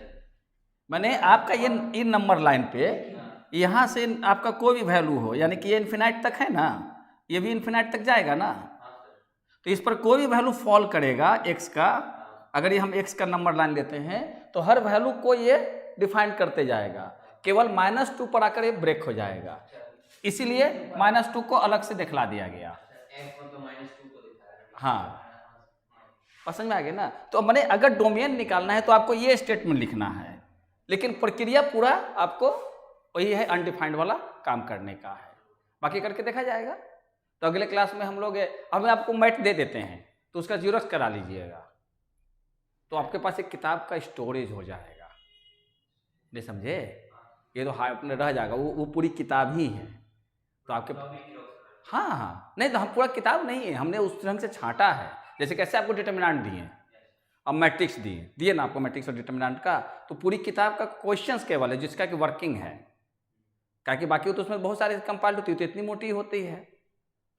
मैंने आपका ये नंबर लाइन पे यहाँ से आपका कोई भी वैल्यू हो, यानी कि ये इन्फिनाइट तक है ना, ये भी इन्फिनाइट तक जाएगा ना, तो इस पर कोई भी वैल्यू फॉल करेगा x का, अगर ये हम x का नंबर लाइन लेते हैं तो हर वैल्यू को ये डिफाइन करते जाएगा, केवल -2 पर आकर ये ब्रेक हो जाएगा, इसीलिए -2 को अलग से दिखला दिया गया। हाँ, समझ में आ गया ना। तो मैंने अगर डोमेन निकालना है तो आपको ये स्टेटमेंट लिखना है, लेकिन प्रक्रिया पूरा आपको वही है, अनडिफाइंड वाला काम करने का है, बाकी करके देखा जाएगा। तो अगले क्लास में हम लोग हमें आपको मैट दे देते हैं तो उसका जीरोक्स करा लीजिएगा, तो आपके पास एक किताब का स्टोरेज हो जाएगा, नहीं समझे? ये तो अपने रह जाएगा, वो पूरी किताब ही है। तो आपके हाँ, नहीं तो हम पूरा किताब नहीं है, हमने उस ढंग से छांटा है। जैसे कैसे आपको डिटर्मिनेंट दिए, अब मैट्रिक्स दिए ना आपको, मैट्रिक्स और डिटर्मिनेंट का, तो पूरी किताब का क्वेश्चंस केवल है जिसका कि वर्किंग है, क्या कि बाकी तो उसमें बहुत सारी कंपाइल होती है, तो इतनी मोटी होती है।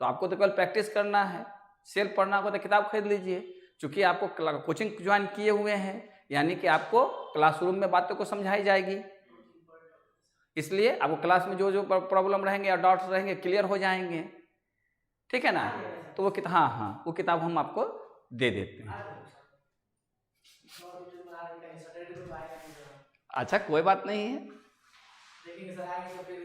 तो आपको तो केवल प्रैक्टिस करना है, सेल्फ पढ़ना होगा तो किताब खरीद लीजिए। चूँकि आपको कोचिंग ज्वाइन किए हुए हैं, यानी कि आपको क्लासरूम में बातों को समझाई जाएगी, इसलिए आपको क्लास में जो जो प्रॉब्लम रहेंगे या डाउट्स रहेंगे क्लियर हो जाएंगे, ठीक है ना। तो वो किताब हाँ वो किताब हम आपको दे देते हैं। अच्छा, कोई बात नहीं है, लेकिन सर आगे तो फिर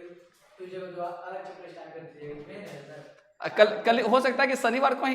तुझे जो अलग चैप्टर स्टार्ट कर दीजिएगा, मेन है सर। कल हो सकता है कि शनिवार को ही